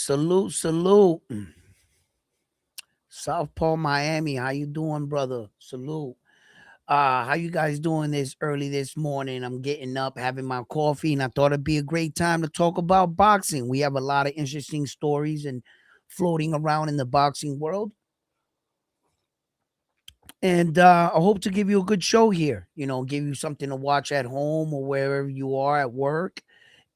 Salute, salute. Southpaw, Miami. How you doing, brother? Salute. How you guys doing this early this morning? I'm getting up, having my coffee, and I thought it'd be a great time to talk about boxing. We have a lot of interesting stories and floating around in the boxing world. And I hope to give you a good show here. Give you something to watch at home or wherever you are at work,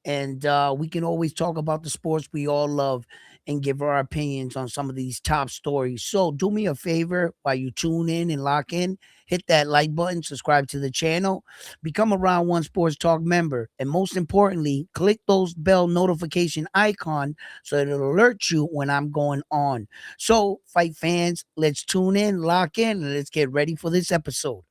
and we can always talk about the sports we all love and give our opinions on some of these top stories. So do me a favor while you tune in and lock in, hit that like button, subscribe to the channel, become a Round One Sports Talk member, and most importantly, click those bell notification icon so it'll alert you when I'm going on. So fight fans, let's tune in, lock in, and let's get ready for this episode.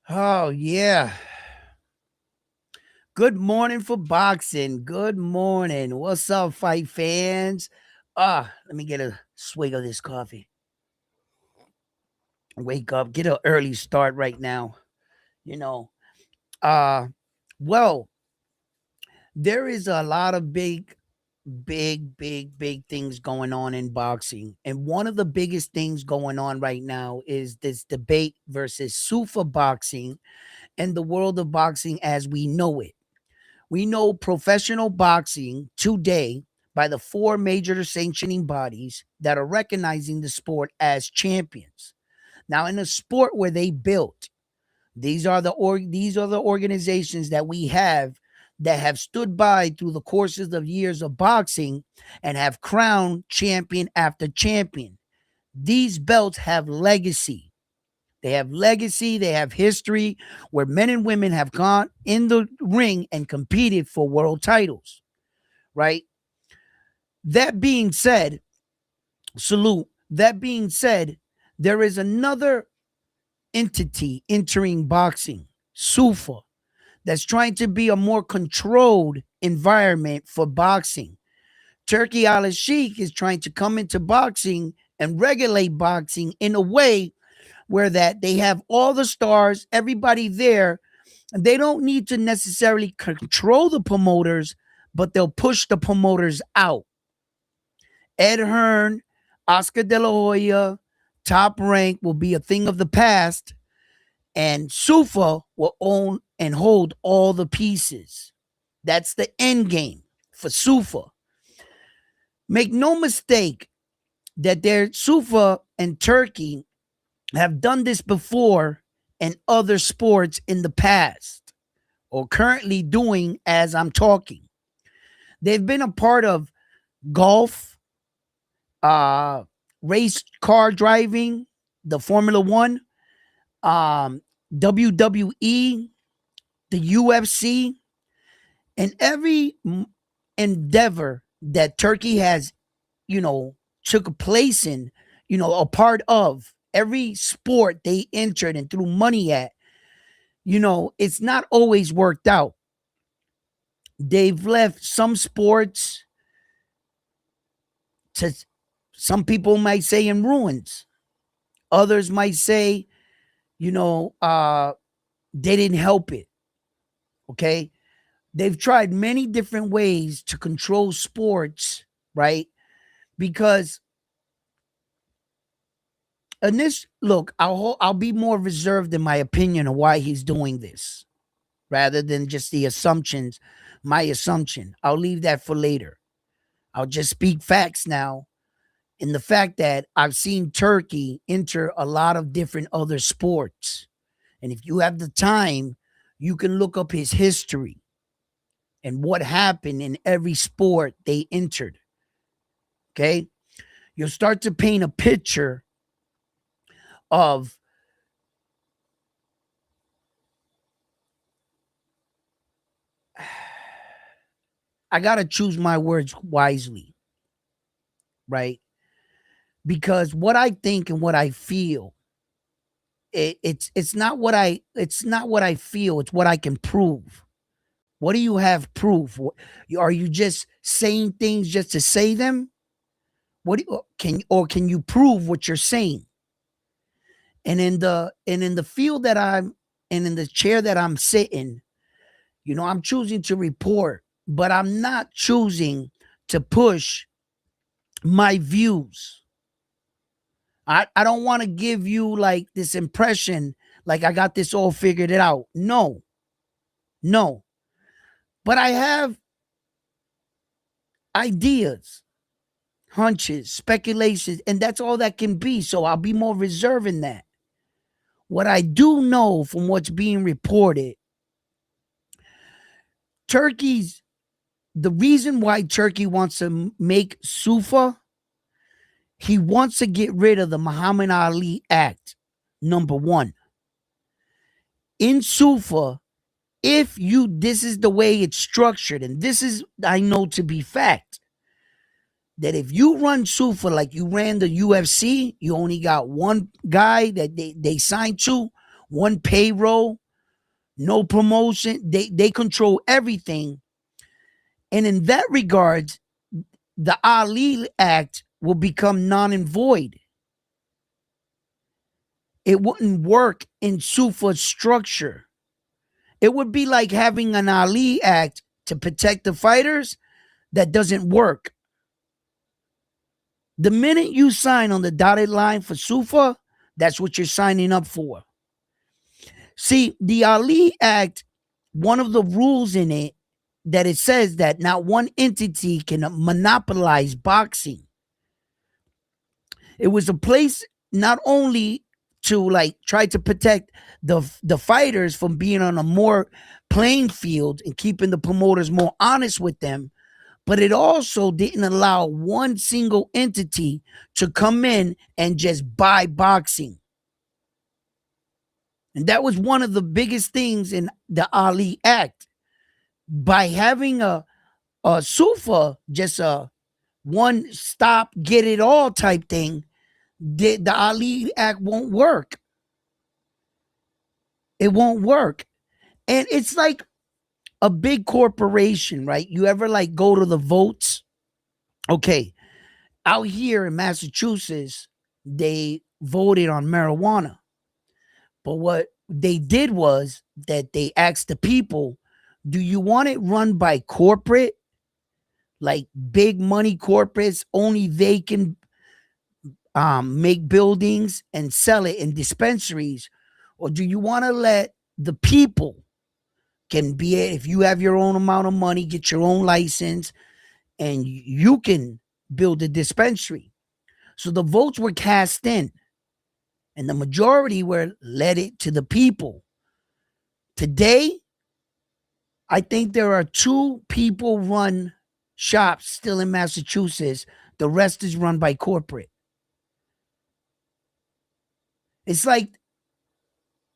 Oh, yeah. Good morning for boxing. Good morning. What's up, fight fans? Let me get a swig of this coffee. Wake up, get an early start right now. You know, uh, well, there is a lot of big things going on in boxing. And one of the biggest things going on right now is this debate versus Sufa boxing and the world of boxing as we know it. We know professional boxing today by the four major sanctioning bodies that are recognizing the sport as champions. Now, in a sport where they built, these are the organizations that we have that have stood by through the courses of years of boxing and have crowned champion after champion. These belts have legacy. They have legacy, they have history where men and women have gone in the ring and competed for world titles, right? That being said, salute. That being said, there is another entity entering boxing, SUFA, that's trying to be a more controlled environment for boxing. Turkey Al Sheikh is trying to come into boxing and regulate boxing in a way where that they have all the stars, everybody there, and they don't need to necessarily control the promoters, but they'll push the promoters out. Ed Hearn, Oscar De La Hoya, Top Rank will be a thing of the past, and Sufa will own and hold all the pieces. That's the end game for Sufa. Make no mistake that their Sufa and Turkey have done this before in other sports in the past or currently doing as I'm talking. They've been a part of golf, race car driving, the Formula One, WWE, the UFC, and every endeavor that Turkey has, took a place in, a part of every sport they entered and threw money at, it's not always worked out. They've left some sports to, some people might say, in ruins. Others might say, they didn't help it. Okay. They've tried many different ways to control sports, right? Because in this, look, I'll be more reserved in my opinion of why he's doing this rather than just the assumptions, my assumption. I'll leave that for later. I'll just speak facts now. In the fact that I've seen Turkey enter a lot of different other sports. And if you have the time, you can look up his history and what happened in every sport they entered. Okay? You'll start to paint a picture of I got to choose my words wisely, right? Because what I think and what I feel, it's not what I feel, it's what I can prove. What do you have proof? Are you just saying things just to say them? Can you prove what you're saying? And in the field that I'm and in the chair that I'm sitting, I'm choosing to report, but I'm not choosing to push my views. I don't want to give you like this impression like I got this all figured it out. No, no. But I have ideas, hunches, speculations, and that's all that can be. So I'll be more reserved in that. What I do know from what's being reported, the reason why Turkey wants to make SUFA, he wants to get rid of the Muhammad Ali Act, number one. In SUFA, this is the way it's structured, and this is, I know to be fact, that if you run SUFA like you ran the UFC, you only got one guy that they signed to, one payroll, no promotion. They control everything. And in that regard, the Ali Act will become non and void. It wouldn't work in SUFA's structure. It would be like having an Ali Act to protect the fighters that doesn't work. The minute you sign on the dotted line for SUFA, that's what you're signing up for. See, the Ali Act, one of the rules in it, that it says that not one entity can monopolize boxing. It was a place not only to like try to protect the fighters from being on a more playing field and keeping the promoters more honest with them, but it also didn't allow one single entity to come in and just buy boxing. And that was one of the biggest things in the Ali Act. By having a SUFA, just a one stop, get it all type thing, the Ali Act won't work. It won't work. And it's like a big corporation, right? You ever like go to the votes? Okay. Out here in Massachusetts, they voted on marijuana. But what they did was that they asked the people, do you want it run by corporate, like big money corporates, only they can make buildings and sell it in dispensaries? Or do you want to let the people can be it, if you have your own amount of money, get your own license, and you can build a dispensary? So the votes were cast in, and the majority were led it to the people. Today, I think there are 2 people-run shops still in Massachusetts. The rest is run by corporate. It's like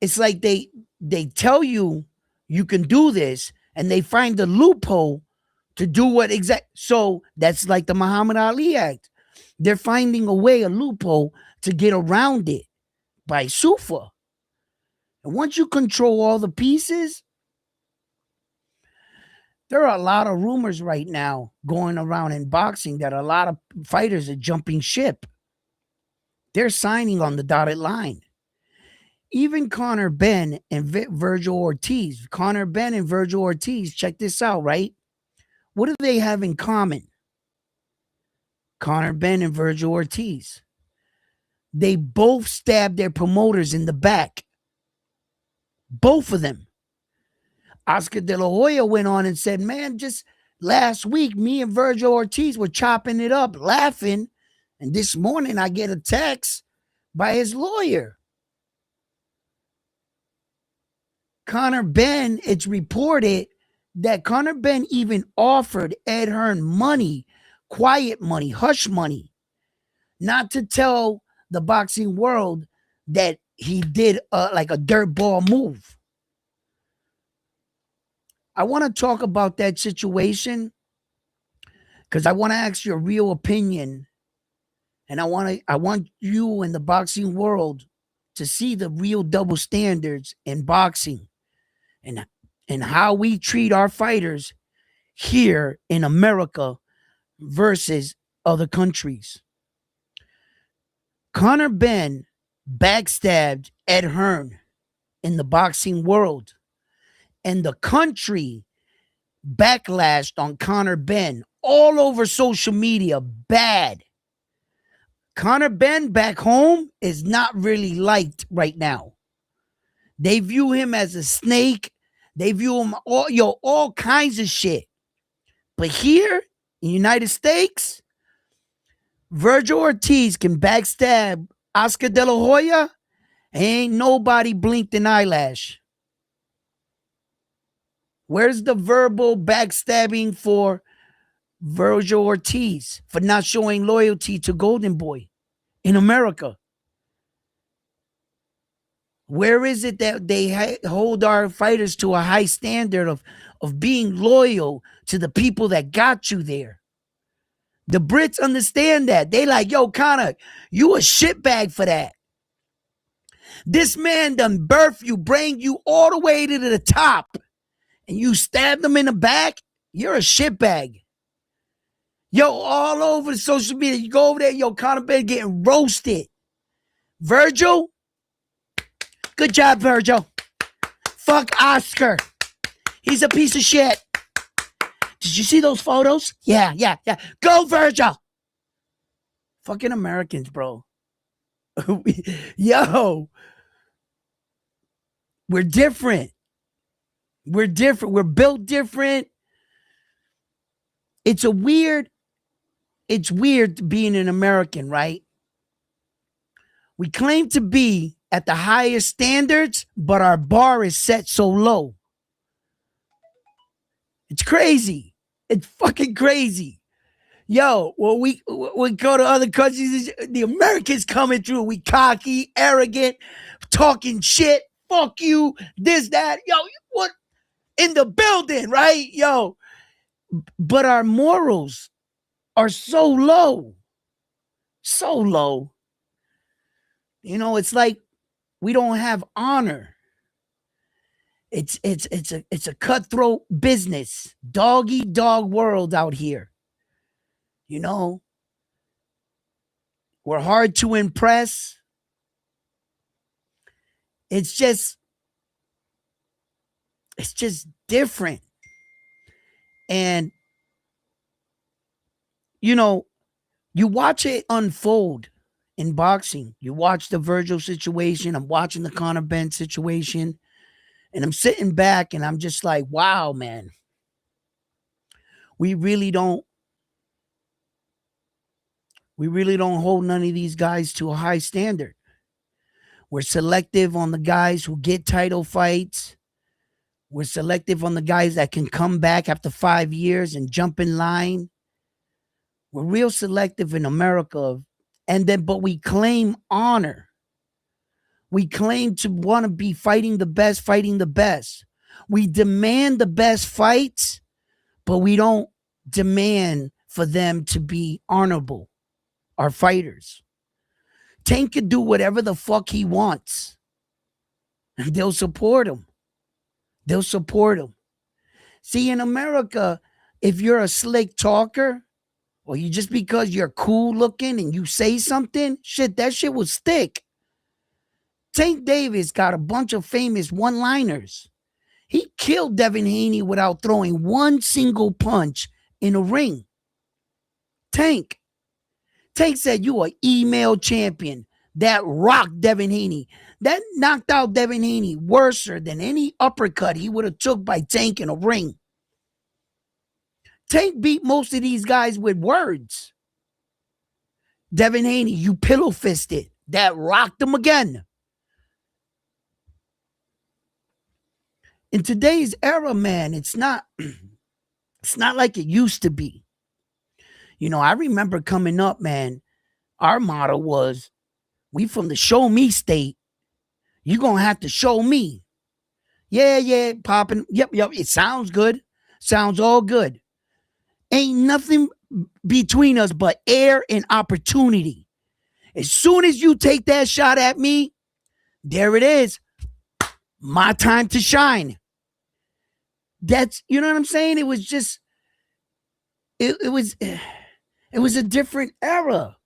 they tell you you can do this, and they find the loophole to do what exact. So that's like the Muhammad Ali Act. They're finding a way, a loophole to get around it by SUFA. And once you control all the pieces, there are a lot of rumors right now going around in boxing that a lot of fighters are jumping ship. They're signing on the dotted line. Even Conor Benn and Vergil Ortiz. Conor Benn and Vergil Ortiz, check this out, right? What do they have in common? Conor Benn and Vergil Ortiz. They both stabbed their promoters in the back. Both of them. Oscar De La Hoya went on and said, man, just last week, me and Vergil Ortiz were chopping it up, laughing. And this morning I get a text by his lawyer. Conor Benn, it's reported that Conor Benn even offered Ed Hearn money, quiet money, hush money, not to tell the boxing world that he did like a dirtball move. I want to talk about that situation because I want to ask your real opinion, and I want you in the boxing world to see the real double standards in boxing and how we treat our fighters here in America versus other countries. Conor Benn backstabbed Ed Hearn in the boxing world, and the country backlashed on Conor Benn all over social media. Bad. Conor Benn back home is not really liked right now. They view him as a snake. They view him all kinds of shit. But here in the United States, Vergil Ortiz can backstab Oscar De La Hoya. Ain't nobody blinked an eyelash. Where's the verbal backstabbing for Vergil Ortiz for not showing loyalty to Golden Boy in America? Where is it that they hold our fighters to a high standard of being loyal to the people that got you there? The Brits understand that. They like, yo, Conor, you a shitbag for that. This man done birth you, bring you all the way to the top, and you stab them in the back, you're a shitbag. Yo, all over social media, you go over there, yo, Conor Benn getting roasted. Vergil, good job, Vergil. Fuck Oscar. He's a piece of shit. Did you see those photos? Yeah. Go, Vergil. Fucking Americans, bro. Yo. We're different. We're different. We're built different. It's weird being an American, right? We claim to be at the highest standards, but our bar is set so low. It's crazy. It's fucking crazy. Yo, when we go to other countries, the Americans coming through, we cocky, arrogant, talking shit, fuck you, this, that. Yo, what? In the building, right? Yo. But our morals are so low. So low. You know, it's like we don't have honor. It's a cutthroat business, dog eat dog world out here. You know, we're hard to impress. It's just different. And, you know, you watch it unfold in boxing. You watch the Vergil situation. I'm watching the Conor Benn situation. And I'm sitting back and I'm just like, wow, man. We really don't hold none of these guys to a high standard. We're selective on the guys who get title fights. We're selective on the guys that can come back after 5 years and jump in line. We're real selective in America. But we claim honor. We claim to want to be fighting the best. We demand the best fights, but we don't demand for them to be honorable. Our fighters. Tank can do whatever the fuck he wants. And they'll support him. See, in America, if you're a slick talker, or you just because you're cool looking and you say something, that shit will stick. Tank Davis got a bunch of famous one-liners. He killed Devin Haney without throwing one single punch in a ring. Tank said, you an email champion. That rocked Devin Haney. That knocked out Devin Haney worse than any uppercut he would have took by Tank in a ring. Tank beat most of these guys with words. Devin Haney, you pillow fisted. That rocked him again. In today's era, man, it's not like it used to be. You know, I remember coming up, man, our motto was, we from the show me state. You gonna have to show me. Yeah, popping. Yep, it sounds good. Sounds all good. Ain't nothing between us but air and opportunity. As soon as you take that shot at me, there it is. My time to shine. That's, you know what I'm saying? It was just, it was a different era.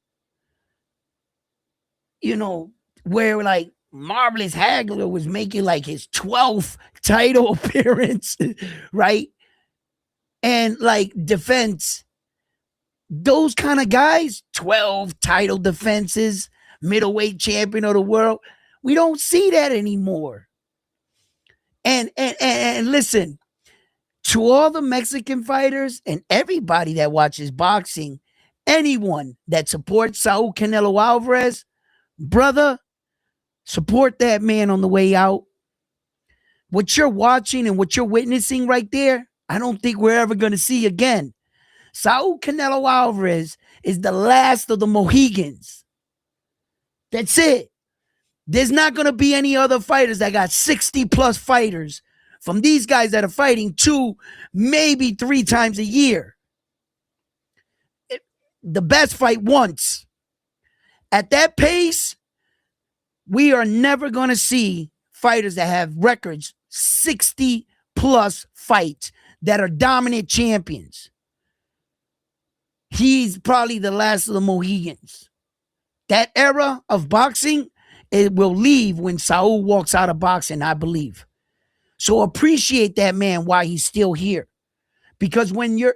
where like Marvelous Hagler was making like his 12th title appearance, right? And like defense, those kind of guys, 12 title defenses, middleweight champion of the world. We don't see that anymore. And listen, to all the Mexican fighters and everybody that watches boxing, anyone that supports Saul Canelo Alvarez, brother, support that man on the way out. What you're watching and what you're witnessing right there, I don't think we're ever going to see again. Saul Canelo Alvarez is the last of the Mohegans. That's it. There's not going to be any other fighters that got 60 plus fighters from these guys that are fighting 2, maybe 3 times a year. The best fight once. At that pace, we are never going to see fighters that have records 60 plus fights that are dominant champions. He's probably the last of the Mohegans. That era of boxing, it will leave when Saul walks out of boxing, I believe. So appreciate that man while he's still here. Because when your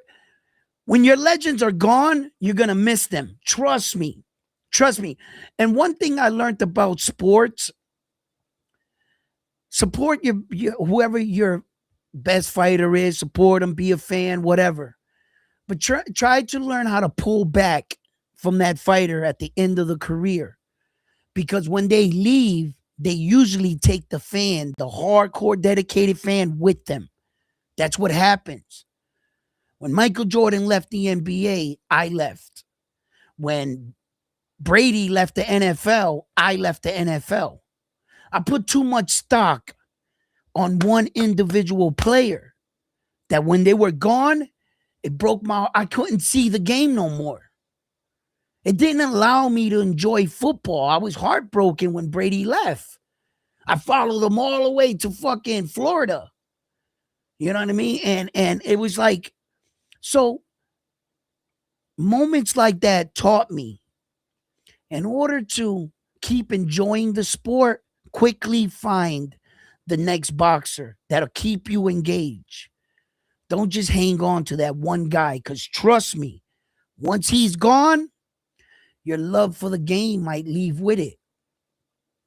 legends are gone, you're going to miss them. Trust me. Trust me. And one thing I learned about sports, support your whoever your best fighter is, support them, be a fan, whatever. But try to learn how to pull back from that fighter at the end of the career. Because when they leave, they usually take the fan, the hardcore dedicated fan with them. That's what happens. When Michael Jordan left the NBA, I left. When Brady left the NFL, I left the NFL. I put too much stock on one individual player that when they were gone, it broke my heart. I couldn't see the game no more. It didn't allow me to enjoy football. I was heartbroken when Brady left. I followed him all the way to fucking Florida. You know what I mean? And it was like, so moments like that taught me, in order to keep enjoying the sport, quickly find the next boxer that'll keep you engaged. Don't just hang on to that one guy, because trust me, once he's gone, your love for the game might leave with it.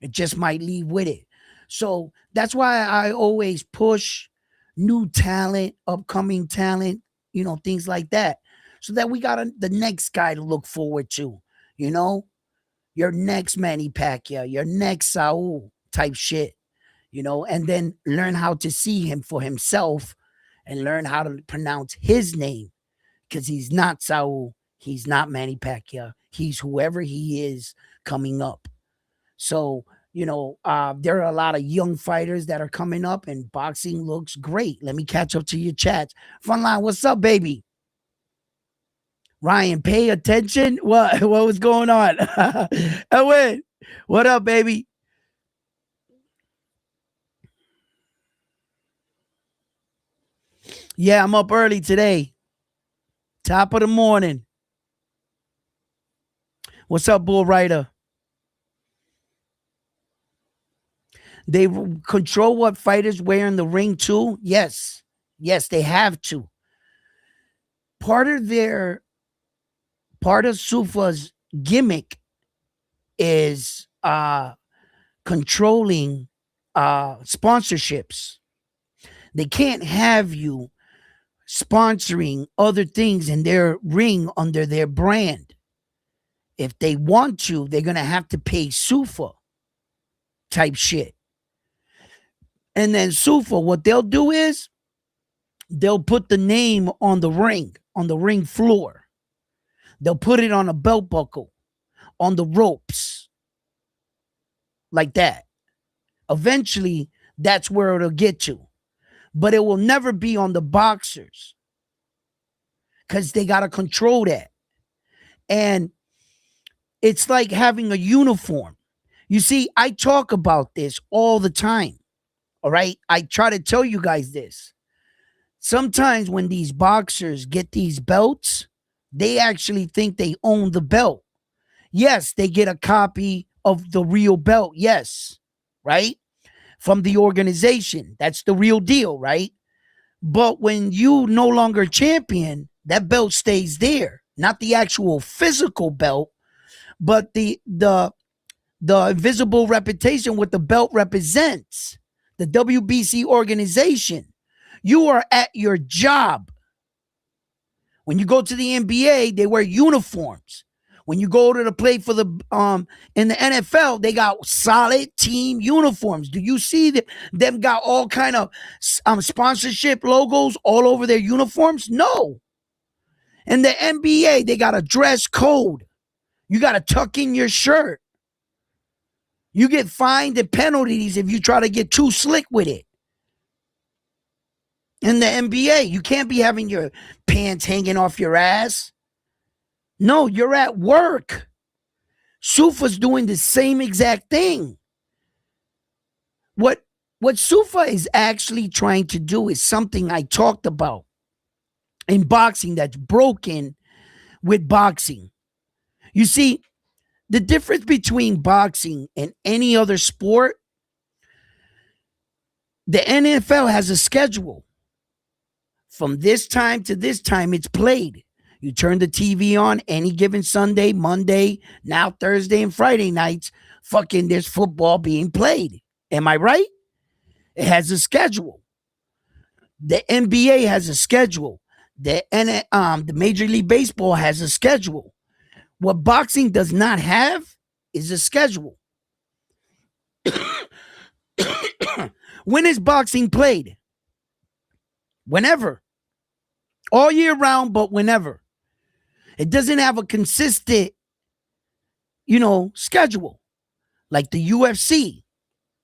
It just might leave with it. So that's why I always push new talent, upcoming talent, things like that, so that we got the next guy to look forward to, your next Manny Pacquiao, your next Saul type shit, and then learn how to see him for himself and learn how to pronounce his name, because he's not Saul. He's not Manny Pacquiao. He's whoever he is coming up. So, there are a lot of young fighters that are coming up, and boxing looks great. Let me catch up to your chats. Frontline, what's up, baby? Ryan, pay attention. What was going on? Edwin, what up, baby? Yeah, I'm up early today. Top of the morning. What's up, Bull Rider? They control what fighters wear in the ring too? Yes. Yes, they have to. Part of Sufa's gimmick is controlling sponsorships. They can't have you sponsoring other things in their ring under their brand. If they want to, they're going to have to pay Sufa type shit. And then Sufa, what they'll do is they'll put the name on the ring floor. They'll put it on a belt buckle, on the ropes, like that. Eventually, that's where it'll get to. But it will never be on the boxers, because they got to control that. And it's like having a uniform. You see, I talk about this all the time. All right. I try to tell you guys this. Sometimes when these boxers get these belts, they actually think they own the belt. Yes, they get a copy of the real belt, yes, right? From the organization. That's the real deal, right? But when you no longer champion, that belt stays there. Not the actual physical belt, but the invisible reputation, what the belt represents, the WBC organization. You are at your job. When you go to the NBA, they wear uniforms. When you go to the play for the in the NFL, they got solid team uniforms. Do you see them got all kind of sponsorship logos all over their uniforms? No. In the NBA, they got a dress code. You got to tuck in your shirt. You get fined and penalties if you try to get too slick with it. In the NBA, you can't be having your pants hanging off your ass. No, you're at work. Sufa's doing the same exact thing. What Sufa is actually trying to do is something I talked about in boxing that's broken with boxing. You see, the difference between boxing and any other sport, the NFL has a schedule. From this time to this time, it's played. You turn the TV on any given Sunday, Monday, now Thursday and Friday nights, fucking there's football being played. Am I right? It has a schedule. The NBA has a schedule. The Major League Baseball has a schedule. What boxing does not have is a schedule. When is boxing played? Whenever. All year round, but whenever. It doesn't have a consistent, schedule. Like the UFC.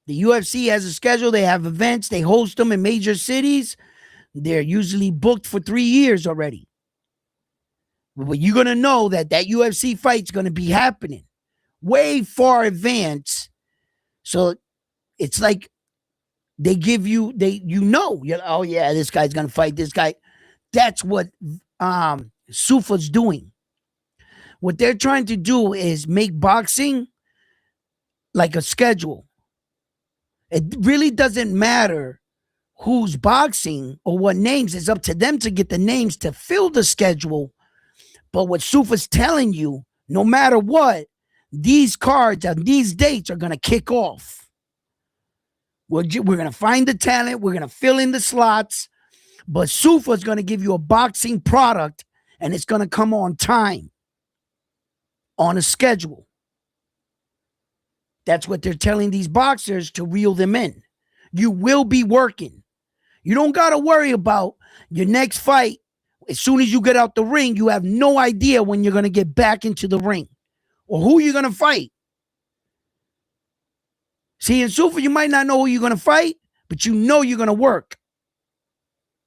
The UFC has a schedule. They have events. They host them in major cities. They're usually booked for 3 years already. But you're going to know that UFC fight's going to be happening way far advance. So it's like they give you, oh yeah, this guy's going to fight this guy. That's what Sufa's doing. What they're trying to do is make boxing like a schedule. It really doesn't matter who's boxing or what names. It's up to them to get the names to fill the schedule. But what Sufa's telling you, no matter what, these cards and these dates are going to kick off. We're going to find the talent. We're going to fill in the slots. But Sufa's going to give you a boxing product, and it's going to come on time, on a schedule. That's what they're telling these boxers to reel them in. You will be working. You don't got to worry about your next fight. As soon as you get out the ring, you have no idea when you're going to get back into the ring or who you're going to fight. See, in Sufa, you might not know who you're going to fight, but you know you're going to work.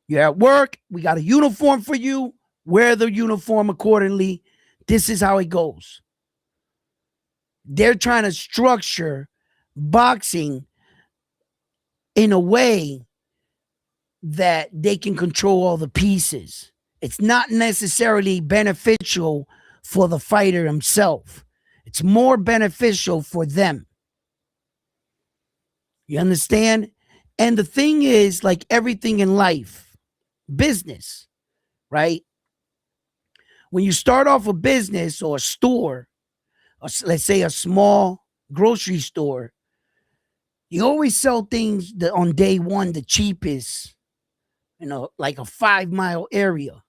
You're at work. We got a uniform for you. Wear the uniform accordingly. This is how it goes. They're trying to structure boxing in a way that they can control all the pieces. It's not necessarily beneficial for the fighter himself. It's more beneficial for them. You understand? And the thing is, like everything in life, business, right? When you start off a business or a store, or let's say a small grocery store, you always sell things that on day one, the cheapest, like a 5-mile area.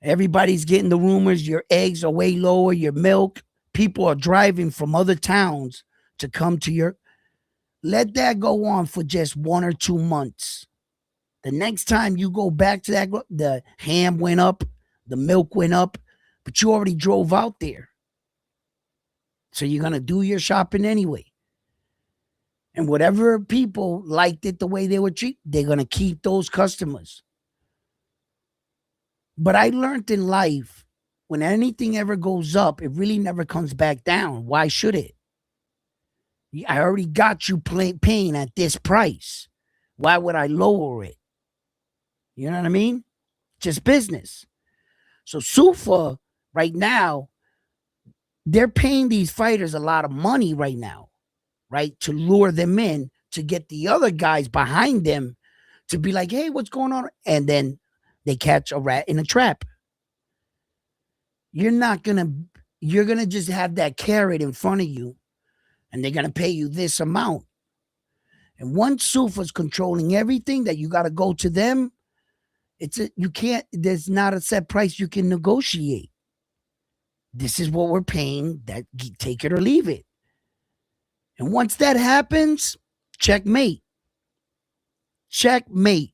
Everybody's getting the rumors. Your eggs are way lower, your milk. People are driving from other towns to come to your. Let that go on for just 1 or 2 months. The next time you go back to that, the ham went up, the milk went up, but you already drove out there. So you're going to do your shopping anyway. And whatever people liked it the way they were treated, they're going to keep those customers. But I learned in life, when anything ever goes up, it really never comes back down. Why should it? I already got you paying at this price. Why would I lower it? You know what I mean? Just business. So Sufa, right now, they're paying these fighters a lot of money right now, right? To lure them in, to get the other guys behind them to be like, hey, what's going on? And then they catch a rat in a trap. You're not gonna, you're gonna just have that carrot in front of you, and they're gonna pay you this amount. And once Sufa's controlling everything, that you gotta go to them, you can't, there's not a set price you can negotiate. This is what we're paying, that take it or leave it. And once that happens, checkmate. Checkmate.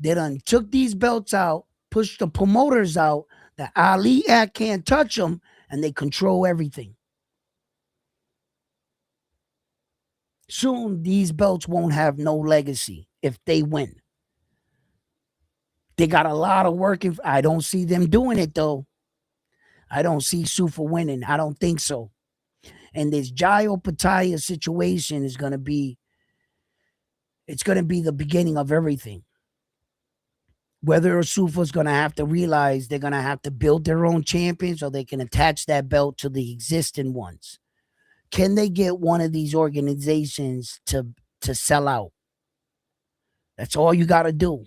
They done took these belts out, pushed the promoters out. The Ali Act can't touch them, and they control everything. Soon, these belts won't have no legacy if they win. They got a lot of work. I don't see them doing it, though. I don't see Sufa winning. I don't think so. And this Jai Opetaia situation is going to be, it's going to be the beginning of everything. Whether Sufa's going to have to realize they're going to have to build their own champions, or they can attach that belt to the existing ones. Can they get one of these organizations to sell out? That's all you got to do.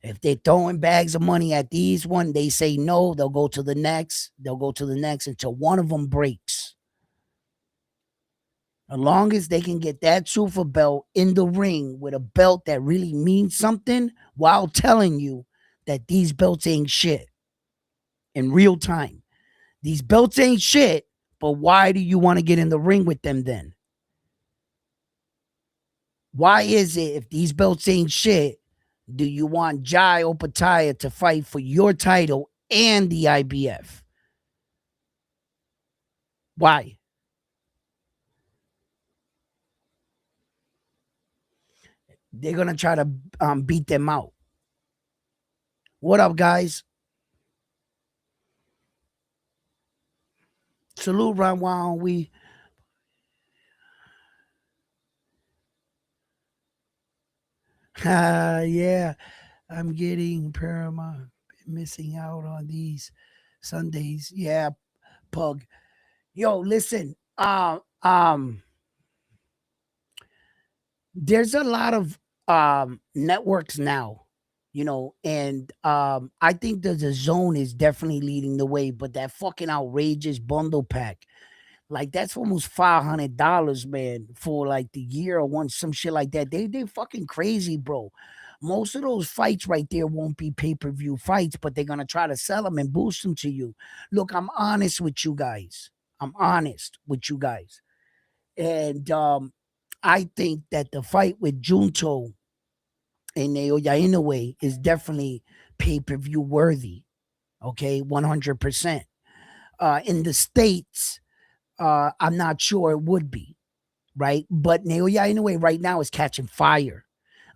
If they're throwing bags of money at these one, they say no, they'll go to the next. They'll go to the next until one of them breaks. As long as they can get that Sufa belt in the ring with a belt that really means something, while telling you that these belts ain't shit in real time. These belts ain't shit, but why do you want to get in the ring with them then? Why is it, if these belts ain't shit, do you want Jai Opetaia to fight for your title and the IBF? Why? They're going to try to beat them out. What up, guys? Salute, Ron Wow. Yeah, I'm getting Paramount, missing out on these Sundays. Yeah, Pug. Yo, listen. There's a lot of networks now, and I think that the Zone is definitely leading the way, but that fucking outrageous bundle pack, like, that's almost $500, man, for like the year or one, some shit like that. They fucking crazy, bro. Most of those fights right there won't be pay-per-view fights, but they're gonna try to sell them and boost them to you. Look, I'm honest with you guys. And I think that the fight with Junto and Naoya Inoue is definitely pay-per-view worthy. Okay, 100%. In the States, I'm not sure it would be, right? But Naoya Inoue right now is catching fire.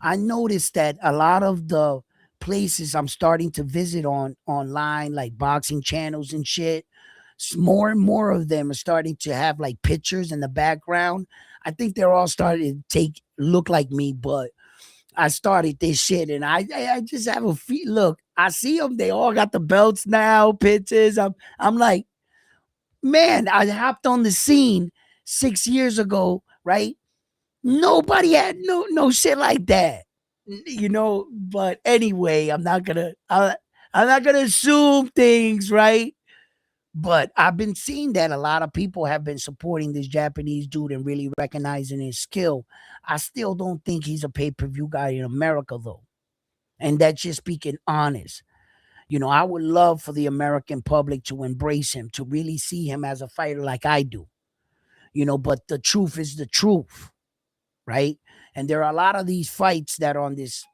I noticed that a lot of the places I'm starting to visit online, like boxing channels and shit, more and more of them are starting to have like pictures in the background. I think they're all starting to look like me, but I started this shit, and I just have a feel. Look, I see them. They all got the belts now, pictures. I'm like, man, I hopped on the scene 6 years ago, right? Nobody had no shit like that, But anyway, I'm not gonna assume things, right? But I've been seeing that a lot of people have been supporting this Japanese dude and really recognizing his skill. I still don't think he's a pay-per-view guy in America, though. And that's just speaking honest. I would love for the American public to embrace him, to really see him as a fighter like I do. But the truth is the truth, right? And there are a lot of these fights that are on this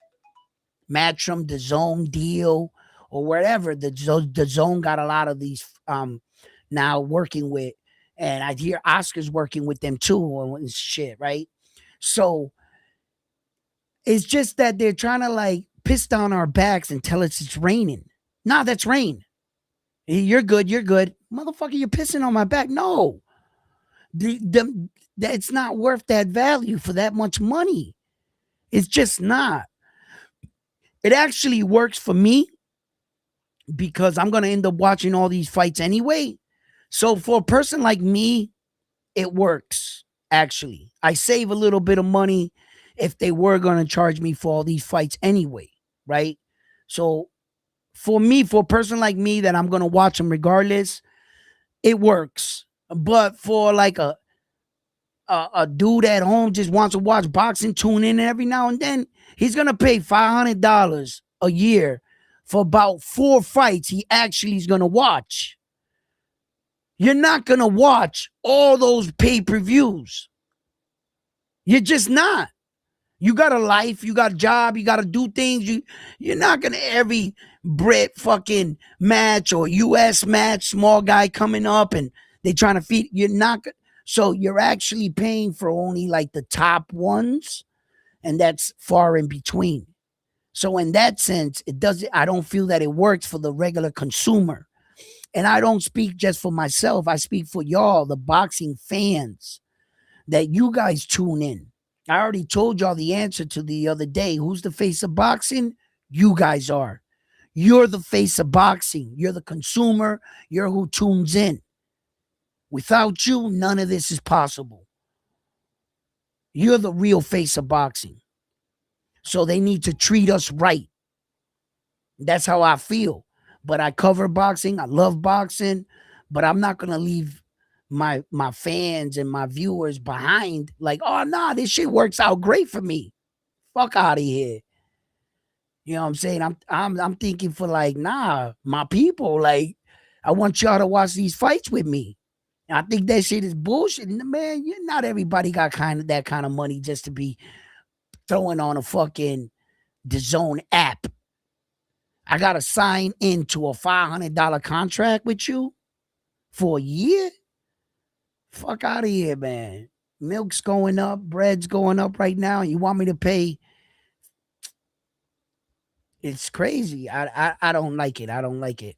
Matchroom, the Zone deal, or wherever. The Zone got a lot of these now working with, and I hear Oscar's working with them too and shit, right? So it's just that they're trying to like piss down our backs and tell us it's raining. Nah, that's rain. You're good. Motherfucker, you're pissing on my back. No. It's not worth that value for that much money. It's just not. It actually works for me because I'm going to end up watching all these fights anyway. So for a person like me, it works. Actually, I save a little bit of money if they were going to charge me for all these fights anyway, right? So for me, for a person like me that I'm going to watch them regardless, it works. But for like a dude at home just wants to watch boxing, tune in every now and then, he's gonna pay $500 a year for about 4 fights he actually is gonna watch. You're not gonna watch all those pay-per-views. You're just not. You got a life, you got a job, you got to do things. You're not gonna every Brit fucking match or US match, small guy coming up and they trying to feed. You're not. So you're actually paying for only like the top ones, and that's far in between. So in that sense, it doesn't. I don't feel that it works for the regular consumer, and I don't speak just for myself. I speak for y'all, the boxing fans, that you guys tune in. I already told y'all the answer to the other day. Who's the face of boxing? You guys are. You're the face of boxing. You're the consumer. You're who tunes in. Without you, none of this is possible. You're the real face of boxing. So they need to treat us right. That's how I feel. But I cover boxing. I love boxing. But I'm not gonna leave my fans and my viewers behind. Like, oh nah, this shit works out great for me. Fuck out of here. You know what I'm saying? I'm thinking for like, nah, my people, like, I want y'all to watch these fights with me. I think that shit is bullshit. Man, you not everybody got that kind of money just to be throwing on a fucking the zone app. I gotta sign into a $500 contract with you for a year. Fuck out of here, man. Milk's going up, bread's going up right now. You want me to pay? It's crazy. I don't like it. I don't like it.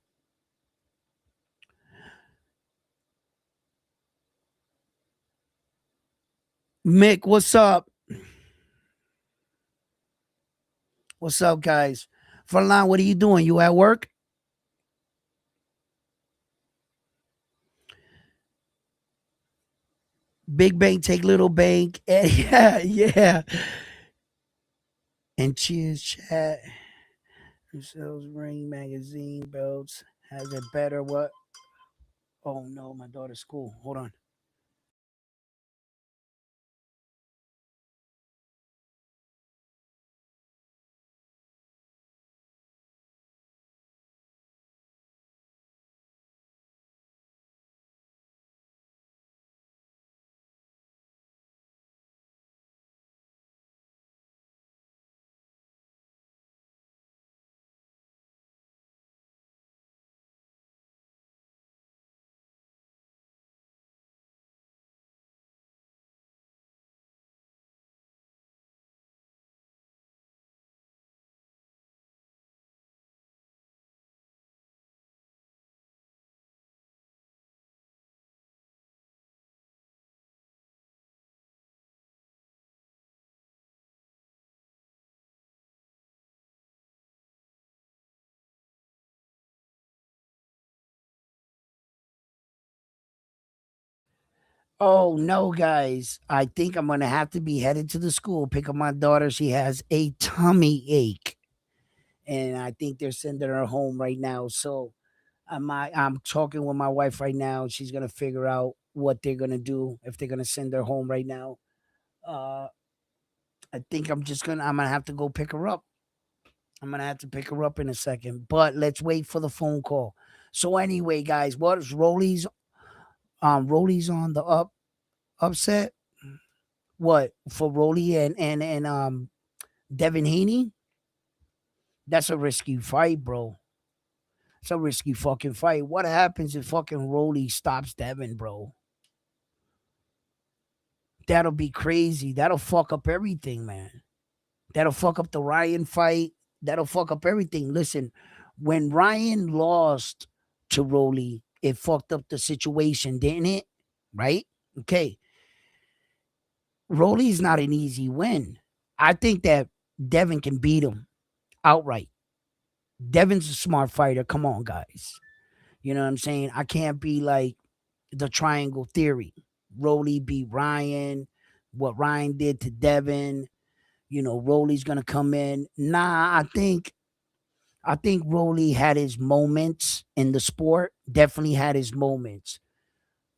Mick, what's up? What's up, guys? Frontline, what are you doing? You at work? Big bank take little bank. Yeah, yeah. And cheers, chat. Sells ring magazine belts. Has it better? What? Oh no, my daughter's school. Hold on. Oh no, guys. I think I'm gonna have to be headed to the school, pick up my daughter. She has a tummy ache. And I think they're sending her home right now. So I'm talking with my wife right now. She's gonna figure out what they're gonna do, if they're gonna send her home right now. Uh I think I'm gonna have to go pick her up. I'm gonna have to pick her up in a second. But let's wait for the phone call. So anyway, guys, what is Rolly's on the upset? What for Rolly and Devin Haney? That's a risky fight, bro. It's a risky fucking fight. What happens if fucking Rolly stops Devin, bro? That'll be crazy. That'll fuck up everything, man. That'll fuck up the Ryan fight. That'll fuck up everything. Listen, when Ryan lost to Rolly, it fucked up the situation, didn't it? Right? Okay. Rolly's not an easy win. I think that Devin can beat him outright. Devin's a smart fighter. Come on, guys. You know what I'm saying? I can't be like the triangle theory. Rolly beat Ryan, what Ryan did to Devin. Rolly's gonna come in. Nah, I think Rolly had his moments in the sport. Definitely had his moments.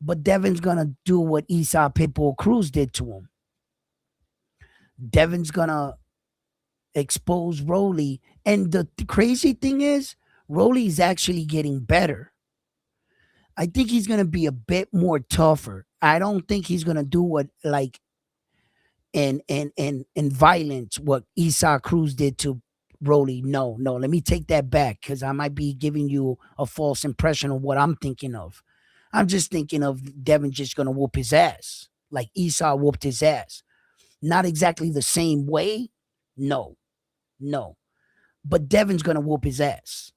But Devin's gonna do what Esau Pitbull Cruz did to him. Devin's gonna expose Rolly. And the crazy thing is, Rolly's actually getting better. I think he's gonna be a bit more tougher. I don't think he's gonna do what like in violence what Esau Cruz did to Rolly. No, no. Let me take that back because I might be giving you a false impression of what I'm thinking of. I'm just thinking of Devin just gonna whoop his ass like Esau whooped his ass. Not exactly the same way. No, no. But Devin's gonna whoop his ass.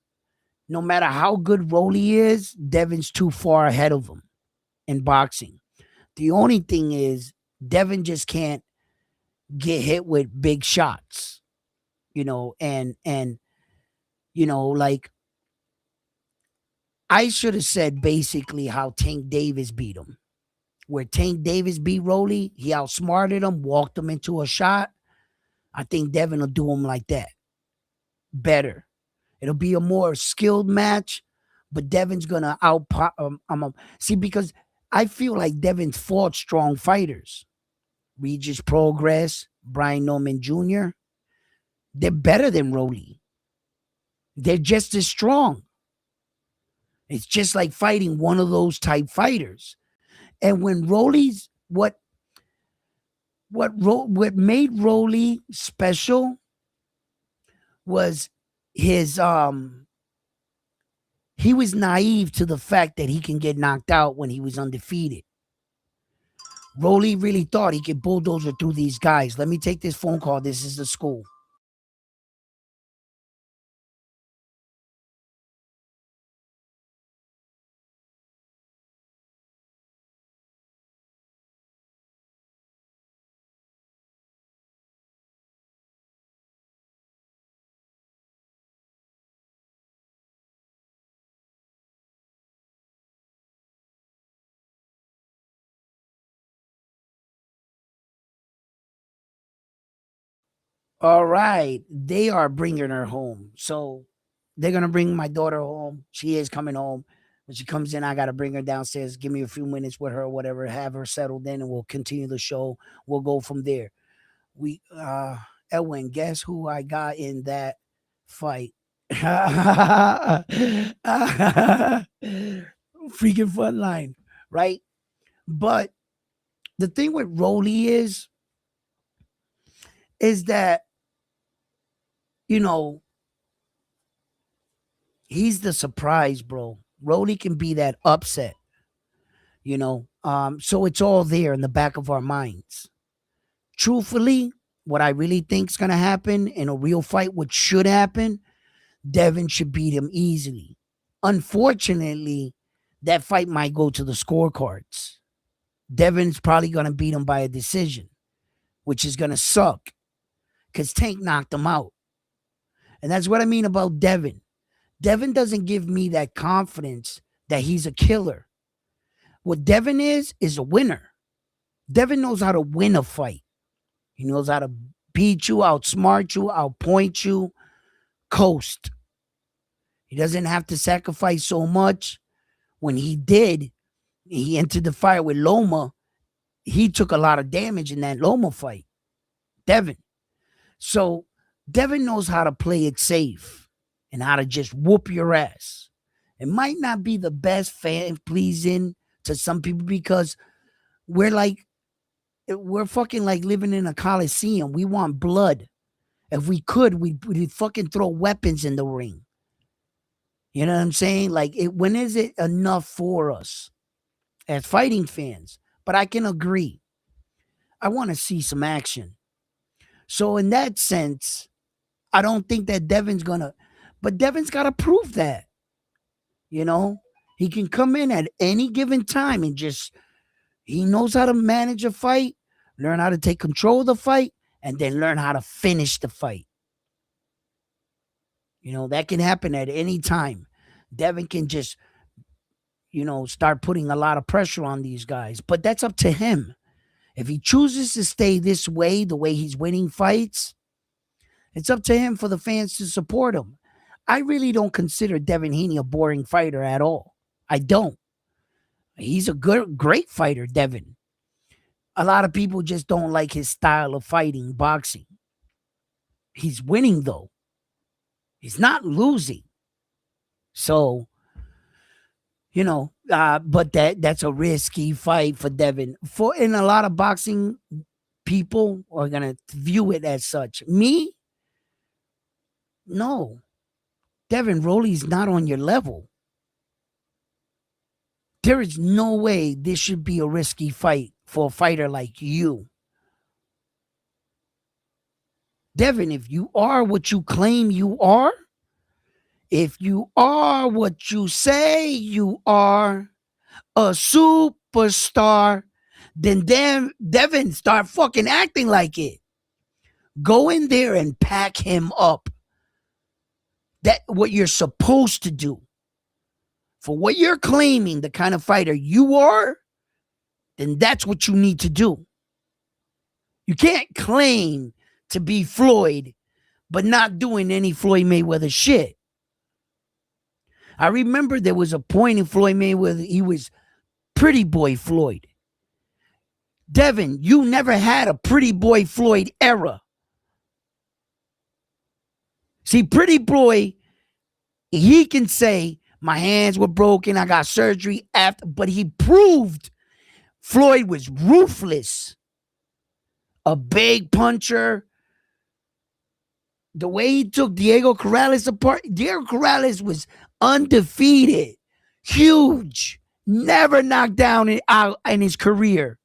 No matter how good Rolly is, Devin's too far ahead of him in boxing. The only thing is Devin just can't get hit with big shots, and like I should have said basically how Tank Davis beat him. Where Tank Davis beat Rolly, he outsmarted him, walked him into a shot. I think Devin will do him like that. Better. It'll be a more skilled match, but Devin's gonna see because I feel like Devin's fought strong fighters. Regis Progress, Brian Norman Jr. They're better than Rolly. They're just as strong. It's just like fighting one of those type fighters. And when Rolly's what made Rolly special was his he was naive to the fact that he can get knocked out when he was undefeated. Rolly really thought he could bulldozer through these guys. Let me take this phone call. This is the school. All right. They are bringing her home. So they're going to bring my daughter home. She is coming home. When she comes in, I got to bring her downstairs, give me a few minutes with her or whatever, have her settled in, and we'll continue the show. We'll go from there. Edwin, guess who I got in that fight? Freaking fun line, right? But the thing with Rolly is that, you know, he's the surprise, bro. Rolly can be that upset, so it's all there in the back of our minds. Truthfully, what I really think is going to happen in a real fight, what should happen, Devin should beat him easily. Unfortunately, that fight might go to the scorecards. Devin's probably going to beat him by a decision, which is going to suck because Tank knocked him out. And that's what I mean about Devin. Devin doesn't give me that confidence that he's a killer. What Devin is a winner. Devin knows how to win a fight. He knows how to beat you, outsmart you, outpoint you, coast. He doesn't have to sacrifice so much. When he did, he entered the fight with Loma. He took a lot of damage in that Loma fight. Devin. So Devin knows how to play it safe and how to just whoop your ass. It might not be the best fan pleasing to some people because we're fucking like living in a coliseum. We want blood. If we could, we'd fucking throw weapons in the ring. You know what I'm saying? Like, when is it enough for us as fighting fans? But I can agree. I want to see some action. So in that sense, I don't think that but Devin's got to prove that. He can come in at any given time and he knows how to manage a fight, learn how to take control of the fight, and then learn how to finish the fight. That can happen at any time. Devin can just start putting a lot of pressure on these guys. But that's up to him. If he chooses to stay this way, the way he's winning fights, it's up to him for the fans to support him. I really don't consider Devin Haney a boring fighter at all. I don't. He's a great fighter, Devin. A lot of people just don't like his style of fighting, boxing. He's winning, though. He's not losing. So, but that's a risky fight for Devin. And a lot of boxing people are going to view it as such. Me? No. Devin Rowley's not on your level. There is no way this should be a risky fight for a fighter like you. Devin, if you are what you claim you are, if you are what you say you are, a superstar, then Devin, start fucking acting like it. Go in there and pack him up. That's what you're supposed to do. For what you're claiming, the kind of fighter you are, then that's what you need to do. You can't claim to be Floyd, but not doing any Floyd Mayweather shit. I remember there was a point in Floyd Mayweather, he was pretty boy Floyd. Devin, you never had a pretty boy Floyd era. See, pretty boy, he can say, my hands were broken, I got surgery after, but he proved Floyd was ruthless. A big puncher. The way he took Diego Corrales apart, Diego Corrales was undefeated. Huge. Never knocked down out in his career.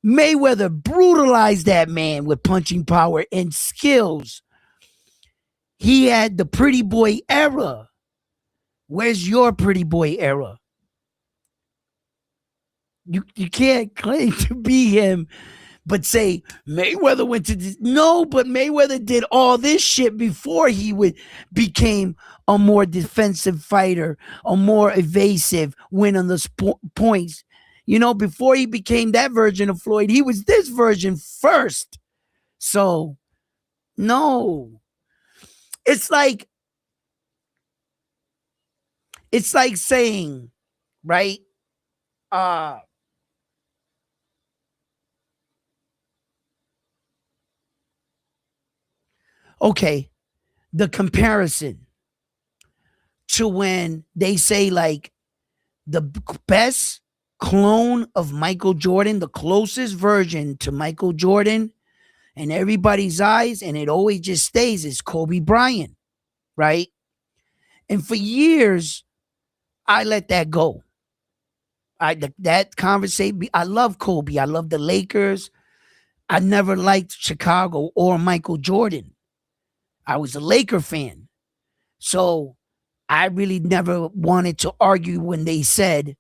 Mayweather brutalized that man with punching power and skills. He had the pretty boy era. Where's your pretty boy era? You can't claim to be him, but say Mayweather went to this. No, but Mayweather did all this shit before he became a more defensive fighter, a more evasive, win on the points. Before he became that version of Floyd, he was this version first. So, no. It's like saying, right? Okay, the comparison to when they say like the best clone of Michael Jordan, the closest version to Michael Jordan in everybody's eyes, and it always just stays, is Kobe Bryant, right? And for years, I let that go. That conversation, I love Kobe. I love the Lakers. I never liked Chicago or Michael Jordan. I was a Laker fan. So I really never wanted to argue when they said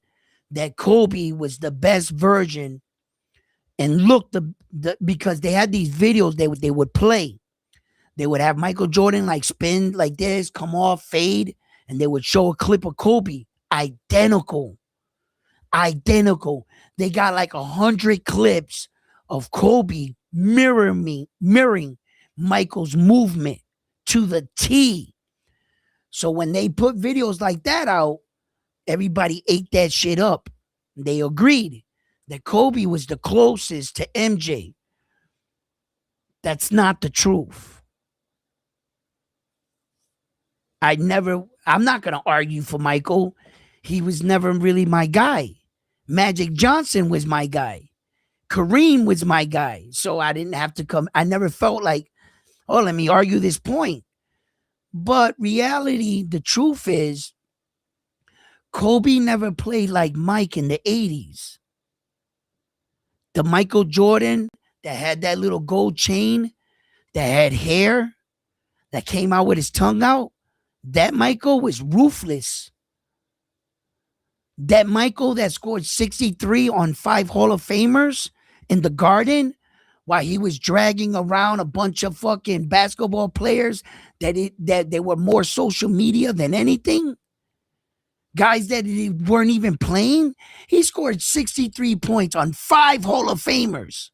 that Kobe was the best version. And look, because they had these videos they would play. They would have Michael Jordan like spin like this, come off, fade, and they would show a clip of Kobe. Identical. They got like 100 clips of Kobe mirroring Michael's movement to the T. So when they put videos like that out, everybody ate that shit up. They agreed that Kobe was the closest to MJ. That's not the truth. I'm not going to argue for Michael. He was never really my guy. Magic Johnson was my guy. Kareem was my guy. So I didn't have to come. I never felt like, oh, let me argue this point. But reality, the truth is, Kobe never played like Mike in the 80s. The Michael Jordan that had that little gold chain, that had hair, that came out with his tongue out, that Michael was ruthless. That Michael that scored 63 on 5 Hall of Famers in the Garden while he was dragging around a bunch of fucking basketball players that they were more social media than anything. Guys that weren't even playing. He scored 63 points on 5 Hall of Famers.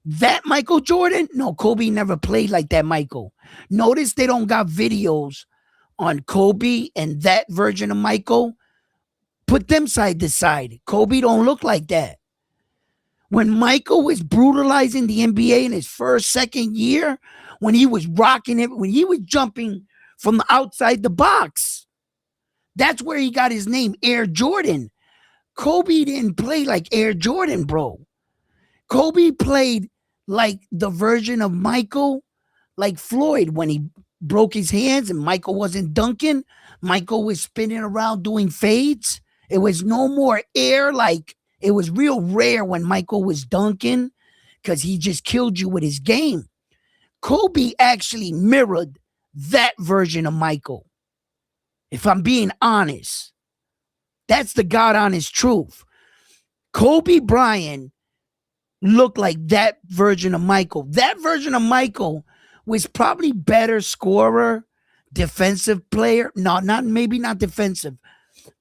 That Michael Jordan? No, Kobe never played like that, Michael. Notice they don't got videos on Kobe and that version of Michael. Put them side to side. Kobe don't look like that. When Michael was brutalizing the NBA in his first, second year, when he was rocking it, when he was jumping from outside the box, that's where he got his name, Air Jordan. Kobe didn't play like Air Jordan, bro. Kobe played like the version of Michael, like Floyd, when he broke his hands and Michael wasn't dunking. Michael was spinning around doing fades. It was no more air. Like, it was real rare when Michael was dunking because he just killed you with his game. Kobe actually mirrored that version of Michael. If I'm being honest, that's the God honest truth. Kobe Bryant looked like that version of Michael. That version of Michael was probably better scorer, defensive player. No, maybe not defensive,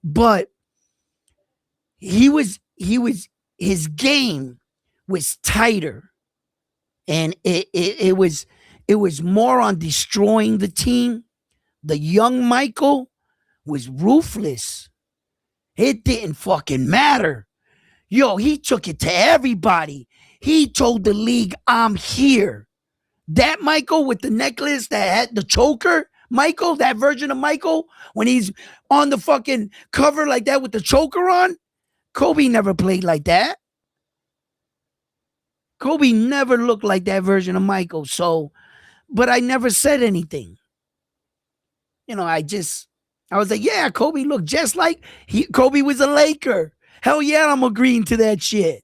but his game was tighter, and it was more on destroying the team. The young Michael was ruthless. It didn't fucking matter. Yo, he took it to everybody. He told the league, I'm here. That Michael with the necklace that had the choker, Michael, that version of Michael, when he's on the fucking cover like that with the choker on, Kobe never played like that. Kobe never looked like that version of Michael. So, but I never said anything. You know, I was like, yeah, Kobe looked just like Kobe was a Laker. Hell yeah, I'm agreeing to that shit.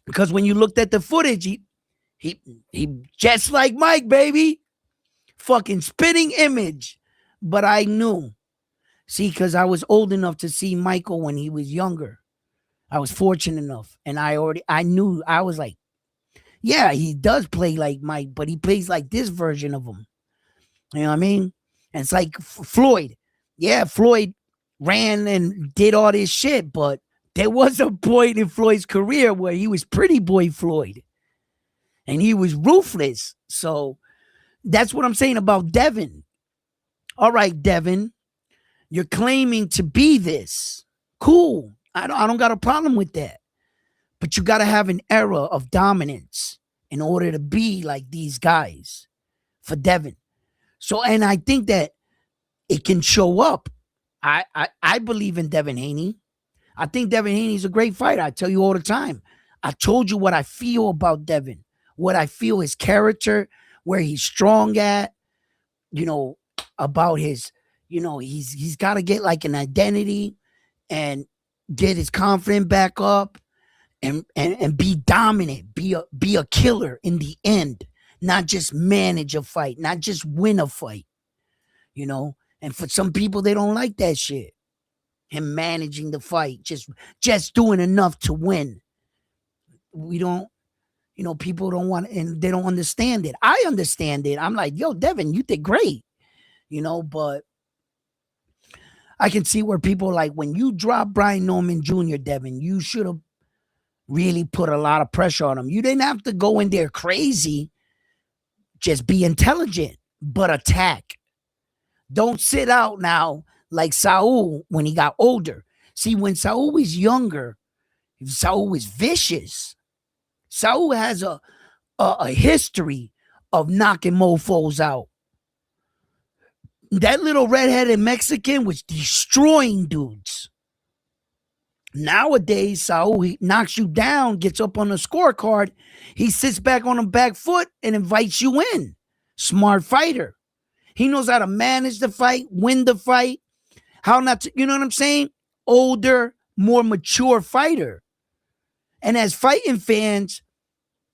Because when you looked at the footage, he just like Mike, baby. Fucking spitting image. But I knew. See, because I was old enough to see Michael when he was younger. I was fortunate enough. And I knew, I was like, yeah, he does play like Mike, but he plays like this version of him. You know what I mean? And it's like Floyd. Yeah, Floyd ran and did all this shit, but there was a point in Floyd's career where he was pretty boy Floyd. And he was ruthless. So that's what I'm saying about Devin. All right, Devin, you're claiming to be this. Cool. I don't got a problem with that. But you got to have an era of dominance in order to be like these guys for Devin. So, and I think that it can show up. I believe in Devin Haney. I think Devin Haney's a great fighter. I tell you all the time. I told you what I feel about Devin, what I feel his character, where he's strong at, about his, he's got to get like an identity and get his confidence back up and be dominant, be a killer in the end, not just manage a fight, not just win a fight, And for some people, they don't like that shit. Him managing the fight, just doing enough to win. We don't, people don't want, and they don't understand it. I understand it. I'm like, yo, Devin, you did great, but I can see where people like, when you drop Brian Norman Jr., Devin, you should have really put a lot of pressure on him. You didn't have to go in there crazy. Just be intelligent, but attack. Don't sit out now like Saul when he got older. See, when Saul was younger, Saul was vicious. Saul has a history of knocking mofos out. That little redheaded Mexican was destroying dudes. Nowadays, Saul, he knocks you down, gets up on the scorecard. He sits back on the back foot and invites you in. Smart fighter. He knows how to manage the fight, win the fight, how not to, you know what I'm saying? Older, more mature fighter. And as fighting fans,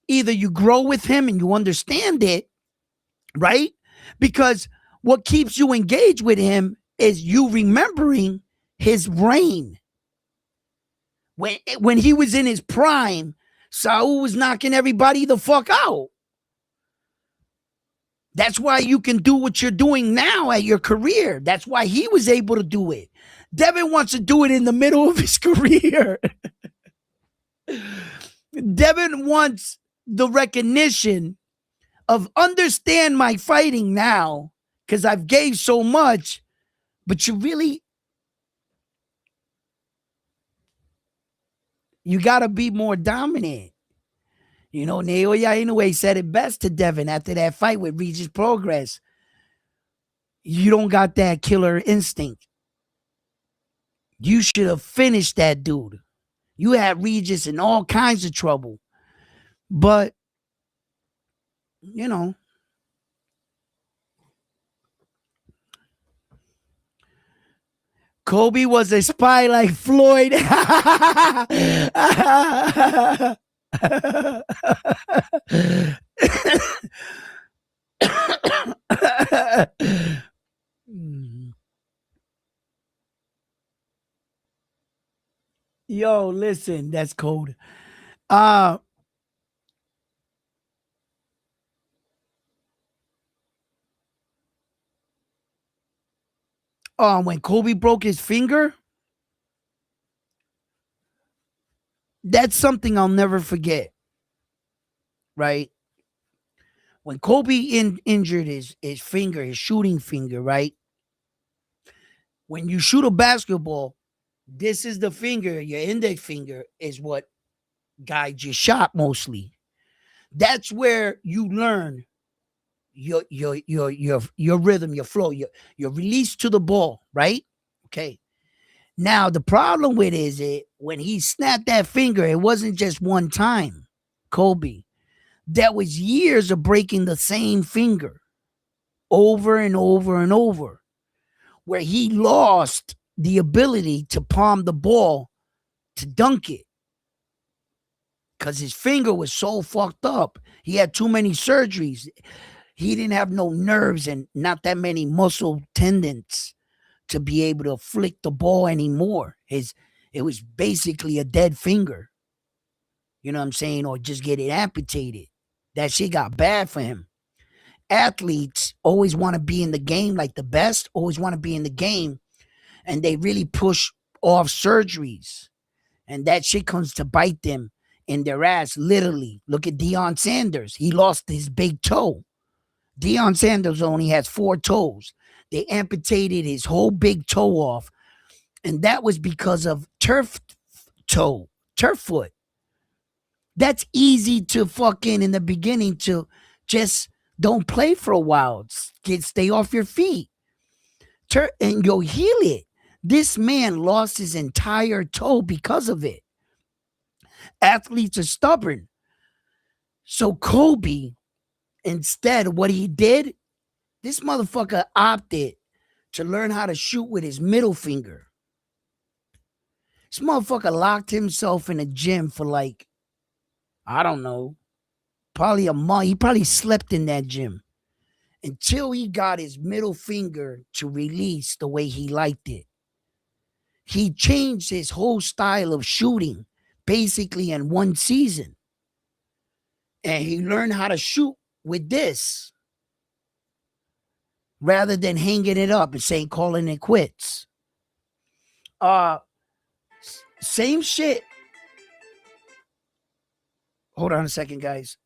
either you grow with him and you understand it, right? Because what keeps you engaged with him is you remembering his reign. When he was in his prime, Saul was knocking everybody the fuck out. That's why you can do what you're doing now at your career. That's why he was able to do it. Devin wants to do it in the middle of his career. Devin wants the recognition of understand my fighting now because I've gave so much, but you got to be more dominant. You know, Naoya Inoue said it best to Devin after that fight with Regis Progress. You don't got that killer instinct. You should have finished that dude. You had Regis in all kinds of trouble. But, you know, Kobe was a spy like Floyd. Yo, listen, that's cold. When Kobe broke his finger, that's something I'll never forget. Right? When Kobe injured his finger, his shooting finger, right? When you shoot a basketball, this is the finger, your index finger is what guides your shot mostly. That's where you learn your rhythm, your flow, your release to the ball, right? Okay. Now the problem with it when he snapped that finger, it wasn't just one time, Kobe. That was years of breaking the same finger over and over and over, where he lost the ability to palm the ball to dunk it because his finger was so fucked up. He had too many surgeries. He didn't have no nerves and not that many muscle tendons to be able to flick the ball anymore. It was basically a dead finger. You know what I'm saying? Or just get it amputated. That shit got bad for him. Athletes always want to be in the game, like the best, always want to be in the game, and they really push off surgeries. And that shit comes to bite them in their ass, literally. Look at Deion Sanders. He lost his big toe. Deion Sanders only has 4 toes. They amputated his whole big toe off, and that was because of turf foot. That's easy to fucking in the beginning to just don't play for a while. Stay off your feet. And you'll heal it. This man lost his entire toe because of it. Athletes are stubborn. So Kobe, instead, what he did, this motherfucker opted to learn how to shoot with his middle finger. This motherfucker locked himself in a gym for like, I don't know, probably a month. He probably slept in that gym until he got his middle finger to release the way he liked it. He changed his whole style of shooting basically in one season. And he learned how to shoot with this rather than hanging it up and saying, calling it quits. Same shit. Hold on a second, guys.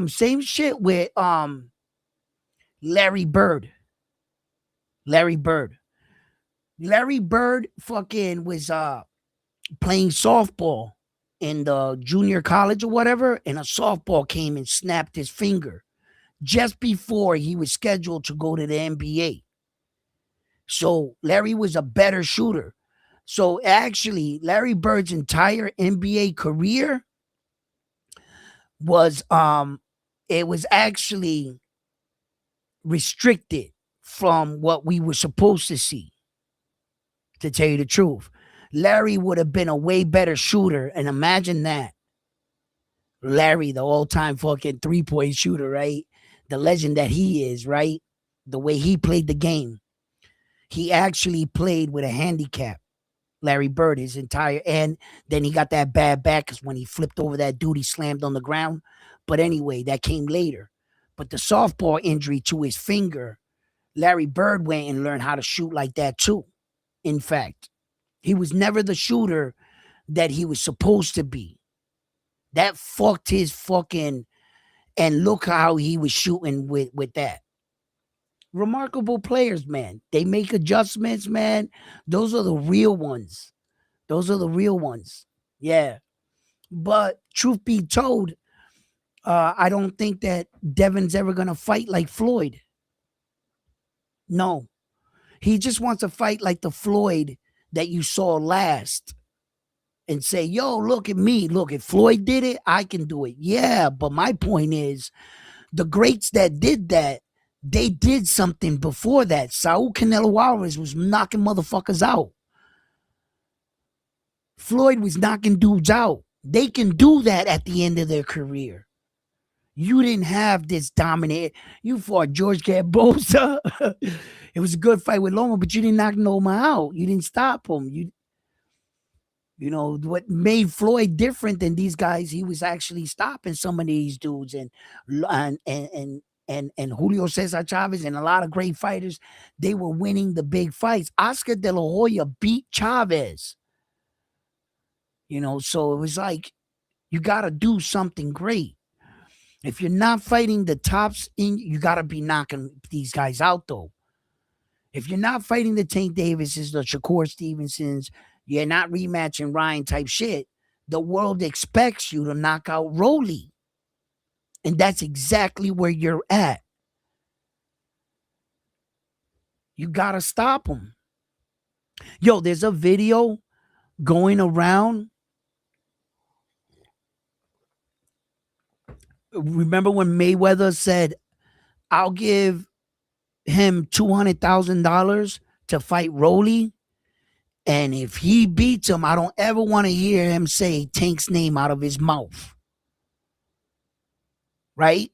Same shit with Larry Bird. Larry Bird fucking was playing softball in the junior college or whatever, and a softball came and snapped his finger just before he was scheduled to go to the NBA. So Larry was a better shooter. So actually, Larry Bird's entire NBA career was it was actually restricted from what we were supposed to see. To tell you the truth, Larry would have been a way better shooter, and imagine that. Larry, the all-time fucking 3-point shooter, right? The legend that he is, right? The way he played the game. He actually played with a handicap. Larry Bird, his entire, and then he got that bad back because when he flipped over that dude, he slammed on the ground. But anyway, that came later. But the softball injury to his finger, Larry Bird went and learned how to shoot like that too. In fact, he was never the shooter that he was supposed to be. That fucked his fucking, and look how he was shooting with that. Remarkable players, man. They make adjustments, man. Those are the real ones. Those are the real ones. Yeah. But truth be told, I don't think that Devin's ever going to fight like Floyd. No. He just wants to fight like the Floyd that you saw last and say, yo, look at me. Look, if Floyd did it, I can do it. Yeah. But my point is, the greats that did that, they did something before that. Saul Canelo Alvarez was knocking motherfuckers out. Floyd was knocking dudes out. They can do that at the end of their career. You didn't have this dominant. You fought George Barboza. It was a good fight with Loma, but you didn't knock Loma out. You didn't stop him. You know what made Floyd different than these guys? He was actually stopping some of these dudes, and Julio Cesar Chavez and a lot of great fighters. They were winning the big fights. Oscar De La Hoya beat Chavez. You know, so it was like you got to do something great. If you're not fighting the tops, you got to be knocking these guys out, though. If you're not fighting the Tank Davises, the Shakur Stevensons, you're not rematching Ryan type shit, the world expects you to knock out Rolly. And that's exactly where you're at. You got to stop him. Yo, there's a video going around. Remember when Mayweather said, I'll give him $200,000 to fight Rolly? And if he beats him, I don't ever want to hear him say Tank's name out of his mouth. Right?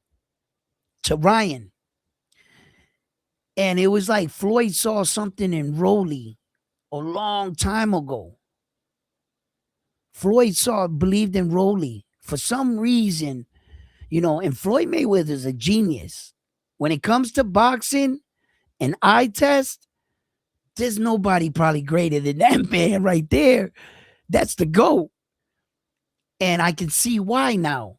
To Ryan. And it was like Floyd saw something in Rolly a long time ago. Floyd believed in Rolly. For some reason, you know, and Floyd Mayweather is a genius. When it comes to boxing and eye test, there's nobody probably greater than that man right there. That's the GOAT. And I can see why now.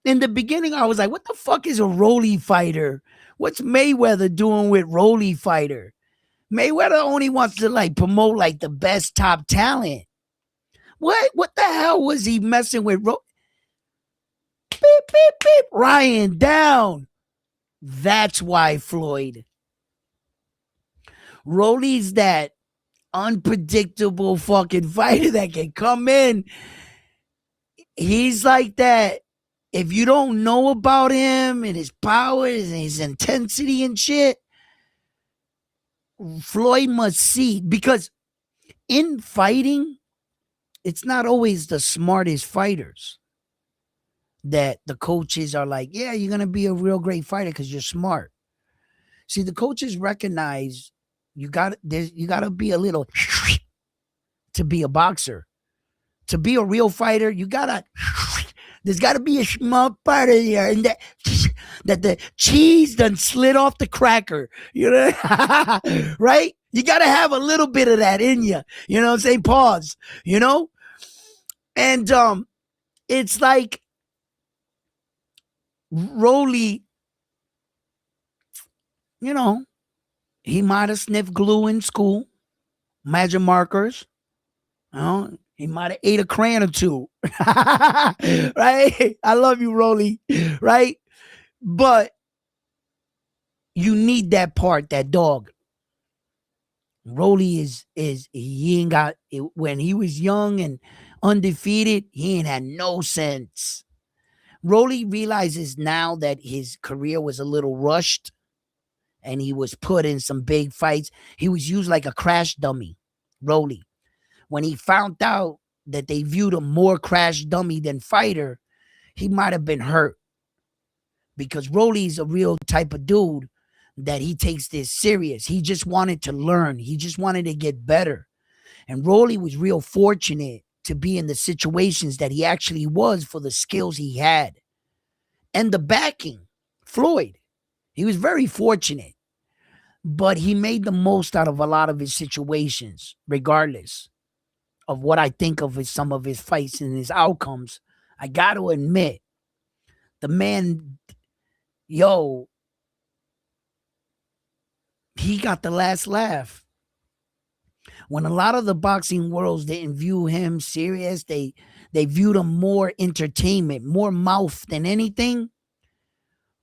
In the beginning, I was like, what the fuck is a Rolly fighter? What's Mayweather doing with Rolly fighter? Mayweather only wants to like promote like the best top talent. What the hell was he messing with? Beep, beep, beep. Ryan down. That's why Floyd. Rolly's that unpredictable fucking fighter that can come in. He's like that. If you don't know about him and his powers and his intensity and shit, Floyd must see. Because in fighting, it's not always the smartest fighters that the coaches are like, yeah, you're going to be a real great fighter because you're smart. See, the coaches recognize you got to be a little to be a boxer. To be a real fighter, there's got to be a small part of there, and that the cheese done slid off the cracker, you know, right? You got to have a little bit of that in you, you know what I'm saying? Pause, you know? And it's like Rolly, you know, he might have sniffed glue in school, magic markers, you know? He might have ate a crayon or two, right? I love you, Rolly, right? But you need that part, that dog. Rolly is he ain't got it. When he was young and undefeated, he ain't had no sense. Rolly realizes now that his career was a little rushed and he was put in some big fights. He was used like a crash dummy, Rolly. When he found out that they viewed him more crash dummy than fighter, he might have been hurt. Because Rolly's a real type of dude that he takes this serious. He just wanted to learn. He just wanted to get better. And Rolly was real fortunate to be in the situations that he actually was for the skills he had and the backing. Floyd, he was very fortunate, but he made the most out of a lot of his situations, regardless of what I think of his, some of his fights and his outcomes. I got to admit, the man, yo, he got the last laugh. When a lot of the boxing worlds didn't view him serious, they viewed him more entertainment, more mouth than anything.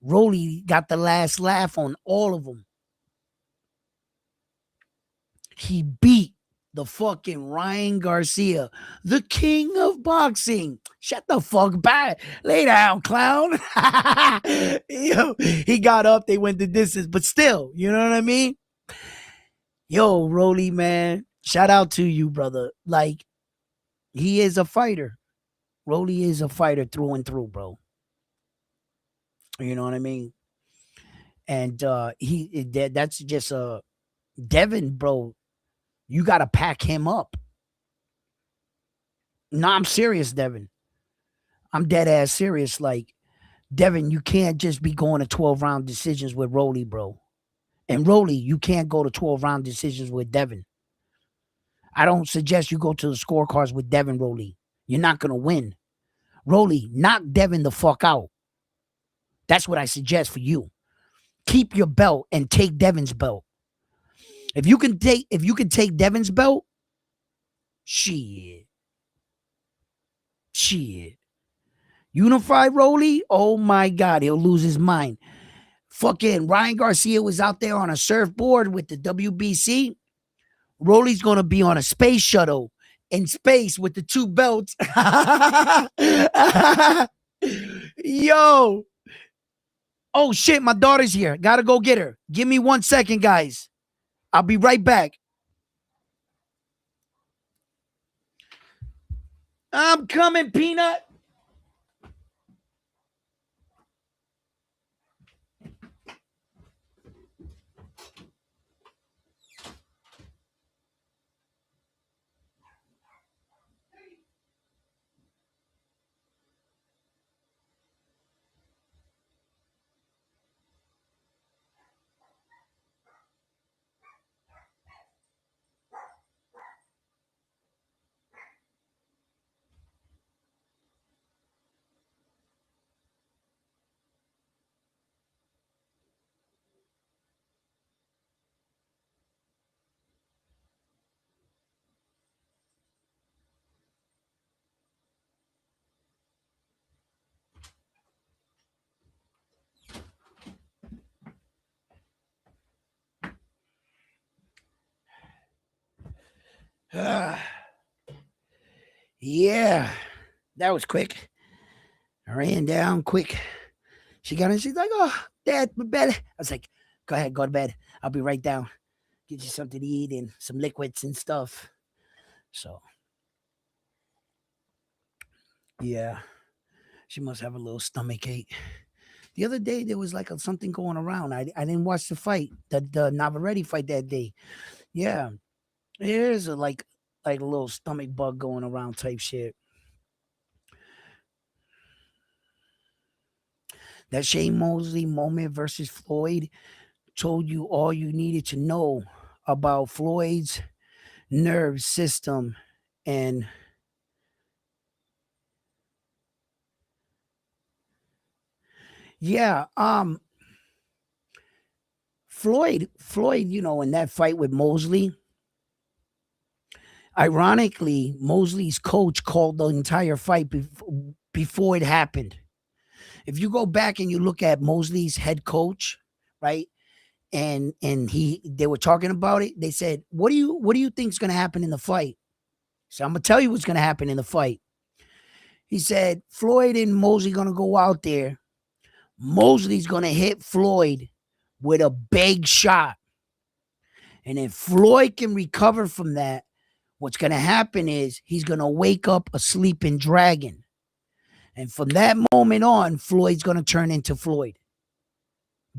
Rolly got the last laugh on all of them. He beat the fucking Ryan Garcia, the king of boxing. Shut the fuck back. Lay down, clown. Yo, he got up, they went the distance, but still, you know what I mean? Yo, Rolly, man, shout out to you, brother. Like, he is a fighter. Rolly is a fighter through and through, bro. You know what I mean? And that's just a Devin, bro. You got to pack him up. No, I'm serious, Devin. I'm dead ass serious. Like, Devin, you can't just be going to 12 round decisions with Rolly, bro. And Rolly, you can't go to 12 round decisions with Devin. I don't suggest you go to the scorecards with Devin, Rolly. You're not going to win. Rolly, knock Devin the fuck out. That's what I suggest for you. Keep your belt and take Devin's belt. If you can take Devin's belt, shit. Unified Rolly, oh my God, he'll lose his mind. Fucking Ryan Garcia was out there on a surfboard with the WBC. Rolly's gonna be on a space shuttle in space with the two belts. Yo. Oh shit, my daughter's here. Gotta go get her. Give me 1 second, guys. I'll be right back. I'm coming, Peanut. Yeah, that was quick. I ran down quick. She got in. She's like, "Oh, Dad, my bed." I was like, "Go ahead, go to bed. I'll be right down. Get you something to eat and some liquids and stuff." So, yeah, she must have a little stomach ache. The other day there was like something going around. I didn't watch the fight, the Navarrete fight that day. Yeah, there's like a little stomach bug going around type shit. That Shane Mosley moment versus Floyd told you all you needed to know about Floyd's nerve system and yeah, Floyd, you know, in that fight with Mosley, ironically, Mosley's coach called the entire fight before it happened. If you go back and you look at Mosley's head coach, right? And they were talking about it. They said, what do you think is going to happen in the fight? So I'm going to tell you what's going to happen in the fight. He said, Floyd and Mosley going to go out there. Mosley's going to hit Floyd with a big shot. And if Floyd can recover from that, what's going to happen is he's going to wake up a sleeping dragon. And from that moment on, Floyd's going to turn into Floyd.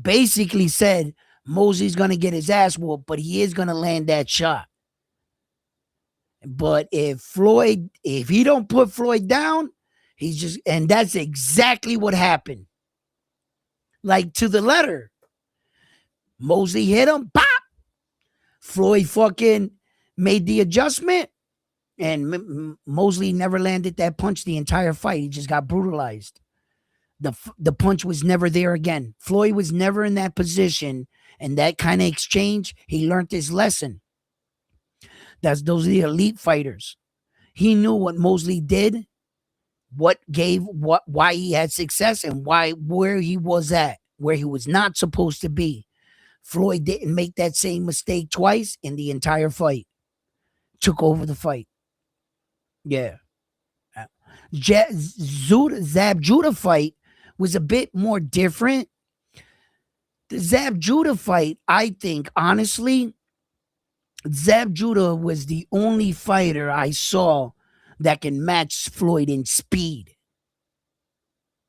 Basically said Mosley's going to get his ass whooped, but he is going to land that shot. But if he don't put Floyd down, he's just, and that's exactly what happened. Like to the letter. Mosley hit him, pop. Floyd fucking made the adjustment, and Mosley never landed that punch the entire fight. He just got brutalized. The punch was never there again. Floyd was never in that position, and that kind of exchange, he learned his lesson. Those are the elite fighters. He knew what Mosley did, why he had success, and where he was at, where he was not supposed to be. Floyd didn't make that same mistake twice in the entire fight. Took over the fight. Yeah. Zab Judah fight was a bit more different. The Zab Judah fight, I think, honestly, Zab Judah was the only fighter I saw that can match Floyd in speed.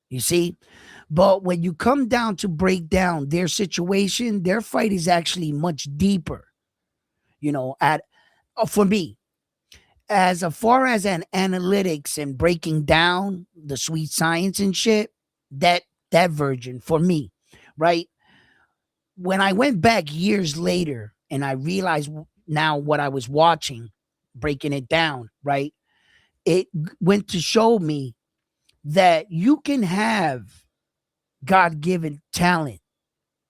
You see? But when you come down to break down their situation, their fight is actually much deeper. For me, as far as an analytics and breaking down the sweet science and shit, that Vergil for me, right? When I went back years later and I realized now what I was watching, breaking it down, right? It went to show me that you can have God-given talent.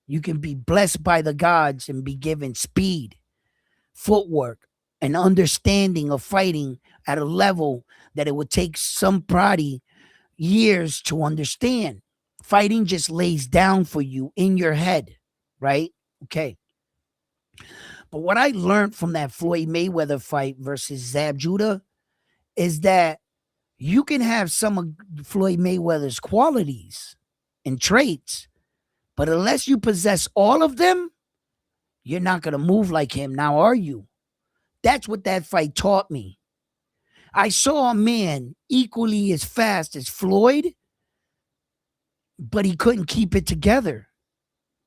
You can be blessed by the gods and be given speed, footwork, and understanding of fighting at a level that it would take somebody years to understand. Fighting just lays down for you in your head, right? Okay. But what I learned from that Floyd Mayweather fight versus Zab Judah is that you can have some of Floyd Mayweather's qualities and traits, but unless you possess all of them, you're not going to move like him. Now, are you? That's what that fight taught me. I saw a man equally as fast as Floyd, but he couldn't keep it together.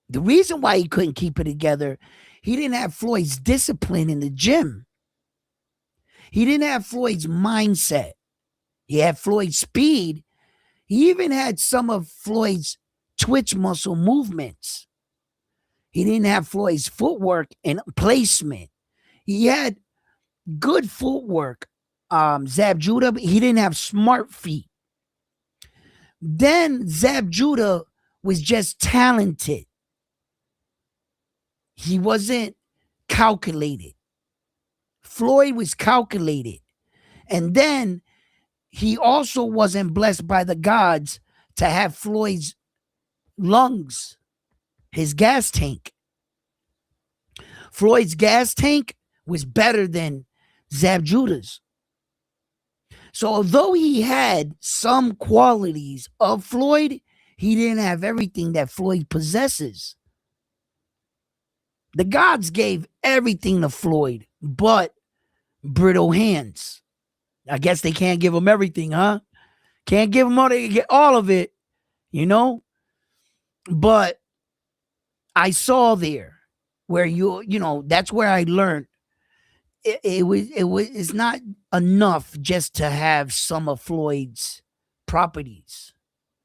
The reason why he couldn't keep it together, he didn't have Floyd's discipline in the gym. He didn't have Floyd's mindset. He had Floyd's speed. He even had some of Floyd's twitch muscle movements. He didn't have Floyd's footwork and placement. He had good footwork, Zab Judah, but he didn't have smart feet. Then Zab Judah was just talented. He wasn't calculated. Floyd was calculated. And then he also wasn't blessed by the gods to have Floyd's lungs, his gas tank. Floyd's gas tank was better than Zab Judah's. So although he had some qualities of Floyd, he didn't have everything that Floyd possesses. The gods gave everything to Floyd, but brittle hands. I guess they can't give him everything, huh? Can't give him all of it, But I saw there where that's where I learned it's not enough just to have some of Floyd's properties.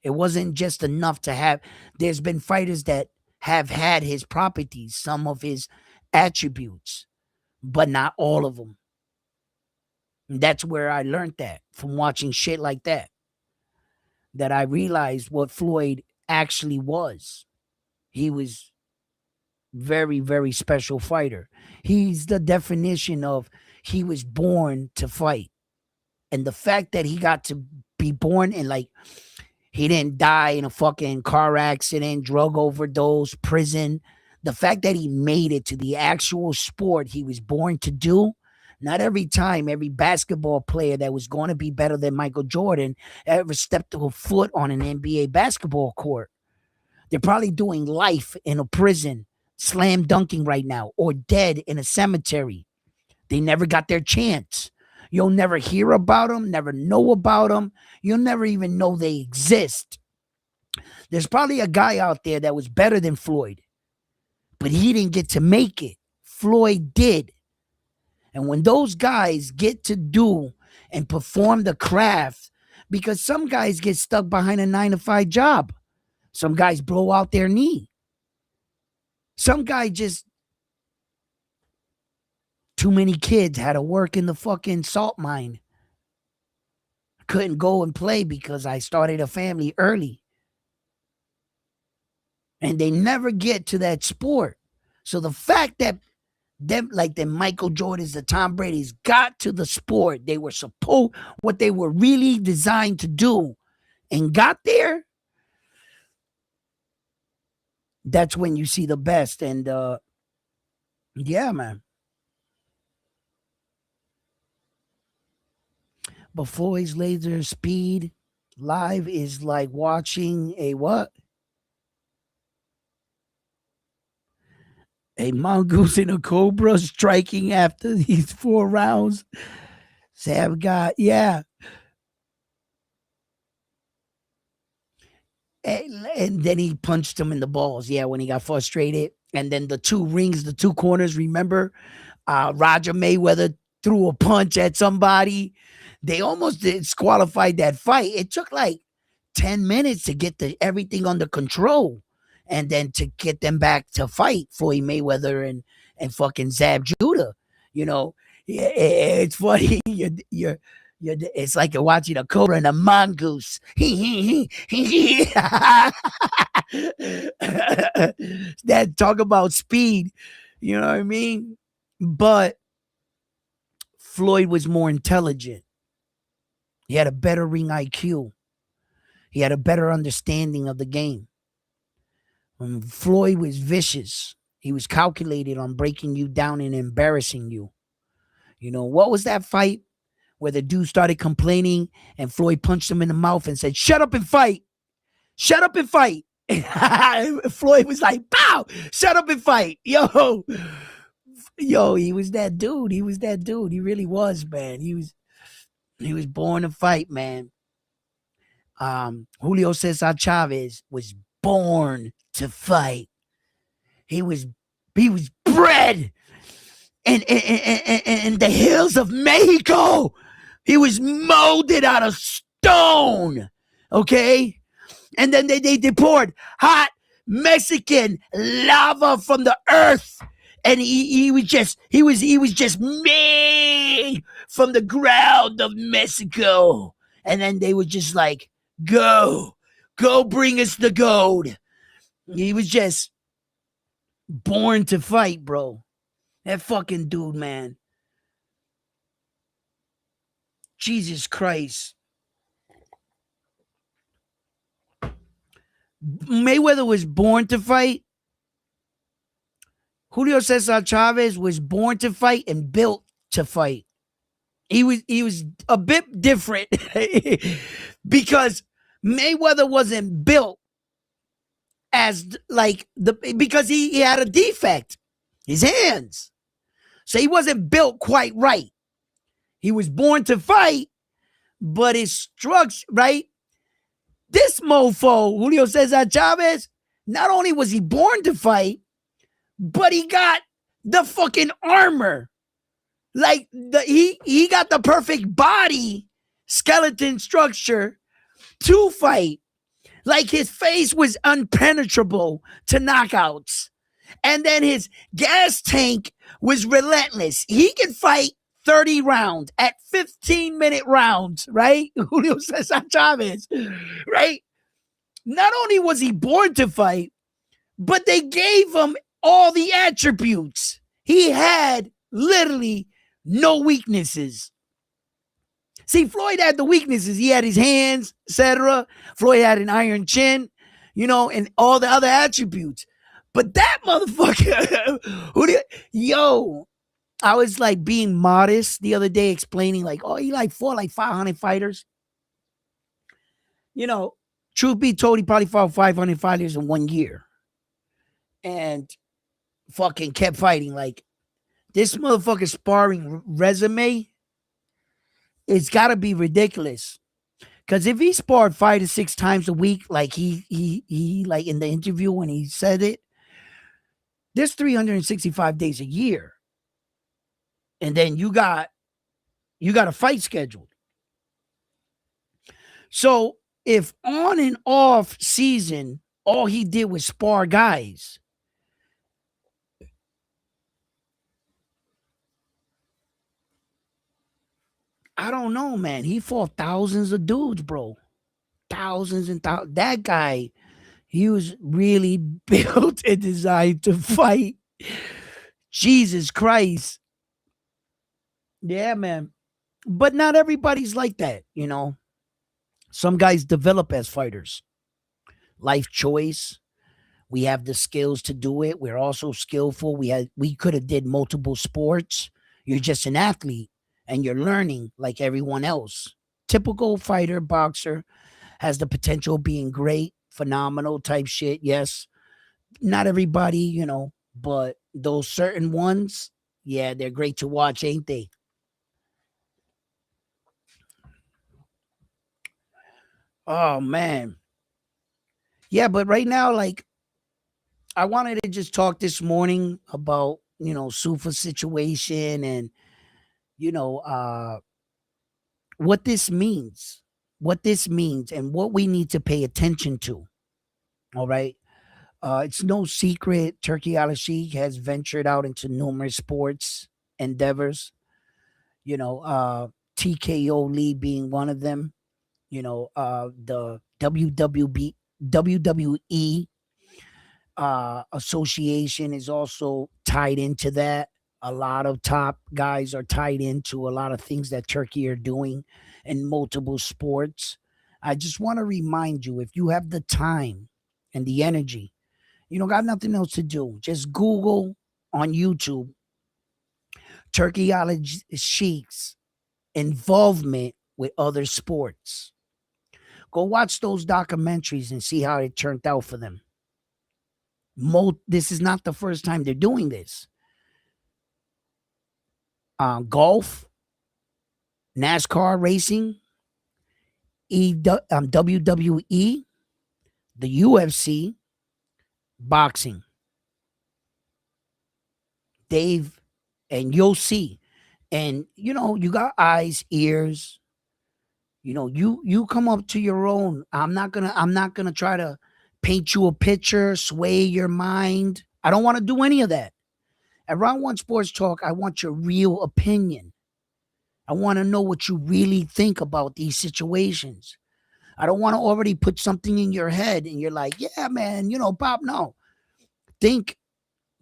It wasn't just enough to have. There's been fighters that have had his properties, some of his attributes, but not all of them. And that's where I learned that from watching shit like that. That I realized what Floyd actually was. He was very, very special fighter. He's the definition of he was born to fight. And the fact that he got to be born and he didn't die in a fucking car accident, drug overdose, prison. The fact that he made it to the actual sport he was born to do. Not every time, every basketball player that was going to be better than Michael Jordan ever stepped a foot on an NBA basketball court. They're probably doing life in a prison, slam dunking right now, or dead in a cemetery. They never got their chance. You'll never hear about them, never know about them. You'll never even know they exist. There's probably a guy out there that was better than Floyd, but he didn't get to make it. Floyd did. And when those guys get to do and perform the craft, because some guys get stuck behind a 9-to-5 job. Some guys blow out their knee. Some guy just, too many kids had to work in the fucking salt mine. Couldn't go and play because I started a family early. And they never get to that sport. So the fact that them, like the Michael Jordans, the Tom Brady's, got to the sport they were supposed, what they were really designed to do, and got there, that's when you see the best. And yeah, man. But Floyd's laser speed live is like watching a what? A mongoose and a cobra striking after these 4 rounds. Sam got, yeah. And then he punched him in the balls, yeah, when he got frustrated. And then the 2 rings, the 2 corners, remember? Roger Mayweather threw a punch at somebody. They almost disqualified that fight. It took like 10 minutes to get everything under control. And then to get them back to fight Floyd Mayweather and fucking Zab Judah. You know, it's funny. It's like you're watching a cobra and a mongoose. That talk about speed. You know what I mean? But Floyd was more intelligent. He had a better ring IQ. He had a better understanding of the game. Floyd was vicious. He was calculated on breaking you down and embarrassing you. You know, what was that fight where the dude started complaining and Floyd punched him in the mouth and said, "Shut up and fight. Shut up and fight." Floyd was like, "Pow! Shut up and fight." Yo, he was that dude. He was that dude. He really was, man. He was born to fight, man. Julio Cesar Chavez was born to fight. He was bred in the hills of Mexico. He was molded out of stone. Okay? And then they poured hot Mexican lava from the earth. And he was just made from the ground of Mexico. And then they were just like, go bring us the gold. He was just born to fight, bro. That fucking dude, man. Jesus Christ. Mayweather was born to fight. Julio Cesar Chavez was born to fight and built to fight. He was a bit different because Mayweather wasn't built as like because he had a defect, his hands. So he wasn't built quite right. He was born to fight, but his structure, right? This mofo, Julio Cesar Chavez, not only was he born to fight, but he got the fucking armor. Like he got the perfect body, skeleton structure to fight. Like his face was impenetrable to knockouts. And then his gas tank was relentless. He could fight 30 rounds at 15-minute rounds, right? Julio Cesar Chavez, right? Not only was he born to fight, but they gave him all the attributes. He had literally no weaknesses. See, Floyd had the weaknesses. He had his hands, etc. Floyd had an iron chin, you know, and all the other attributes. But that motherfucker, yo, I was like being modest the other day, explaining like, oh, he like fought like 500 fighters. You know, truth be told, he probably fought 500 fighters in 1 year. And fucking kept fighting. Like, this motherfucker sparring resume, it's got to be ridiculous. Because if he sparred 5 to 6 times a week, like he like in the interview when he said it, there's 365 days a year. and then you got a fight scheduled. So if on and off season, all he did was spar guys, I don't know, man. He fought thousands of dudes, bro. Thousands and thousands. That guy, he was really built and designed to fight. Jesus Christ. Yeah, man. But not everybody's like that, you know. Some guys develop as fighters. Life choice. We have the skills to do it. We're also skillful. We could have did multiple sports. You're just an athlete and you're learning like everyone else. Typical fighter, boxer has the potential of being great, phenomenal type shit. Yes. Not everybody, but those certain ones, yeah, they're great to watch, ain't they? Oh man. Yeah, but right now, like I wanted to just talk this morning about, Sufa's situation and, you know, uh what this means. What this means and what we need to pay attention to. All right. It's no secret Turkey Al Sheikh has ventured out into numerous sports endeavors, you know, uh TKO Lee being one of them, the WWE association is also tied into that. A lot of top guys are tied into a lot of things that Turkey are doing in multiple sports. I just want to remind you, if you have the time and the energy, you don't got nothing else to do. Just Google on YouTube Turkey Sheikh's involvement with other sports. Go watch those documentaries and see how it turned out for them. This is not the first time they're doing this. Golf, NASCAR racing, WWE, the UFC, boxing. Dave, and you'll see. And you got eyes, ears. You come up to your own. I'm not gonna try to paint you a picture, sway your mind. I don't want to do any of that. At Round One Sports Talk, I want your real opinion. I want to know what you really think about these situations. I don't want to already put something in your head and you're like, yeah, man, Pop, no. Think,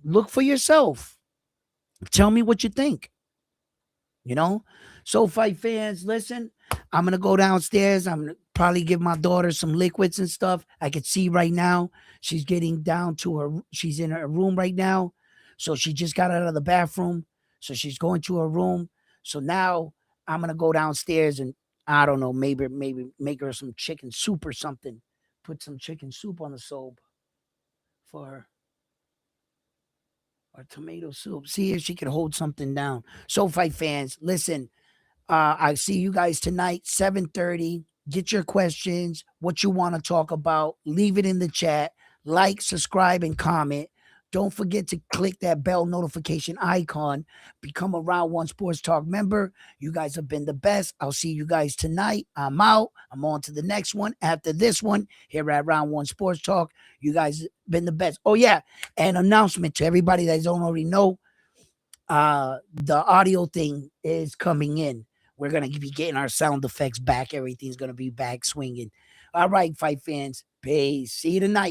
look for yourself. Tell me what you think. You know? So fight fans, listen, I'm gonna go downstairs. I'm gonna probably give my daughter some liquids and stuff. I could see right now she's getting down to she's in her room right now. So she just got out of the bathroom. So she's going to her room. So now I'm gonna go downstairs and I don't know, maybe make her some chicken soup or something. Put some chicken soup on the stove for her. Or tomato soup. See if she can hold something down. So fight fans, listen, I see you guys tonight, 7:30. Get your questions, what you want to talk about. Leave it in the chat. Like, subscribe, and comment. Don't forget to click that bell notification icon. Become a Round One Sports Talk member. You guys have been the best. I'll see you guys tonight. I'm out. I'm on to the next one. After this one, here at Round One Sports Talk, you guys have been the best. Oh, yeah. An announcement to everybody that don't already know. The audio thing is coming in. We're going to be getting our sound effects back. Everything's going to be back swinging. All right, fight fans. Peace. See you tonight.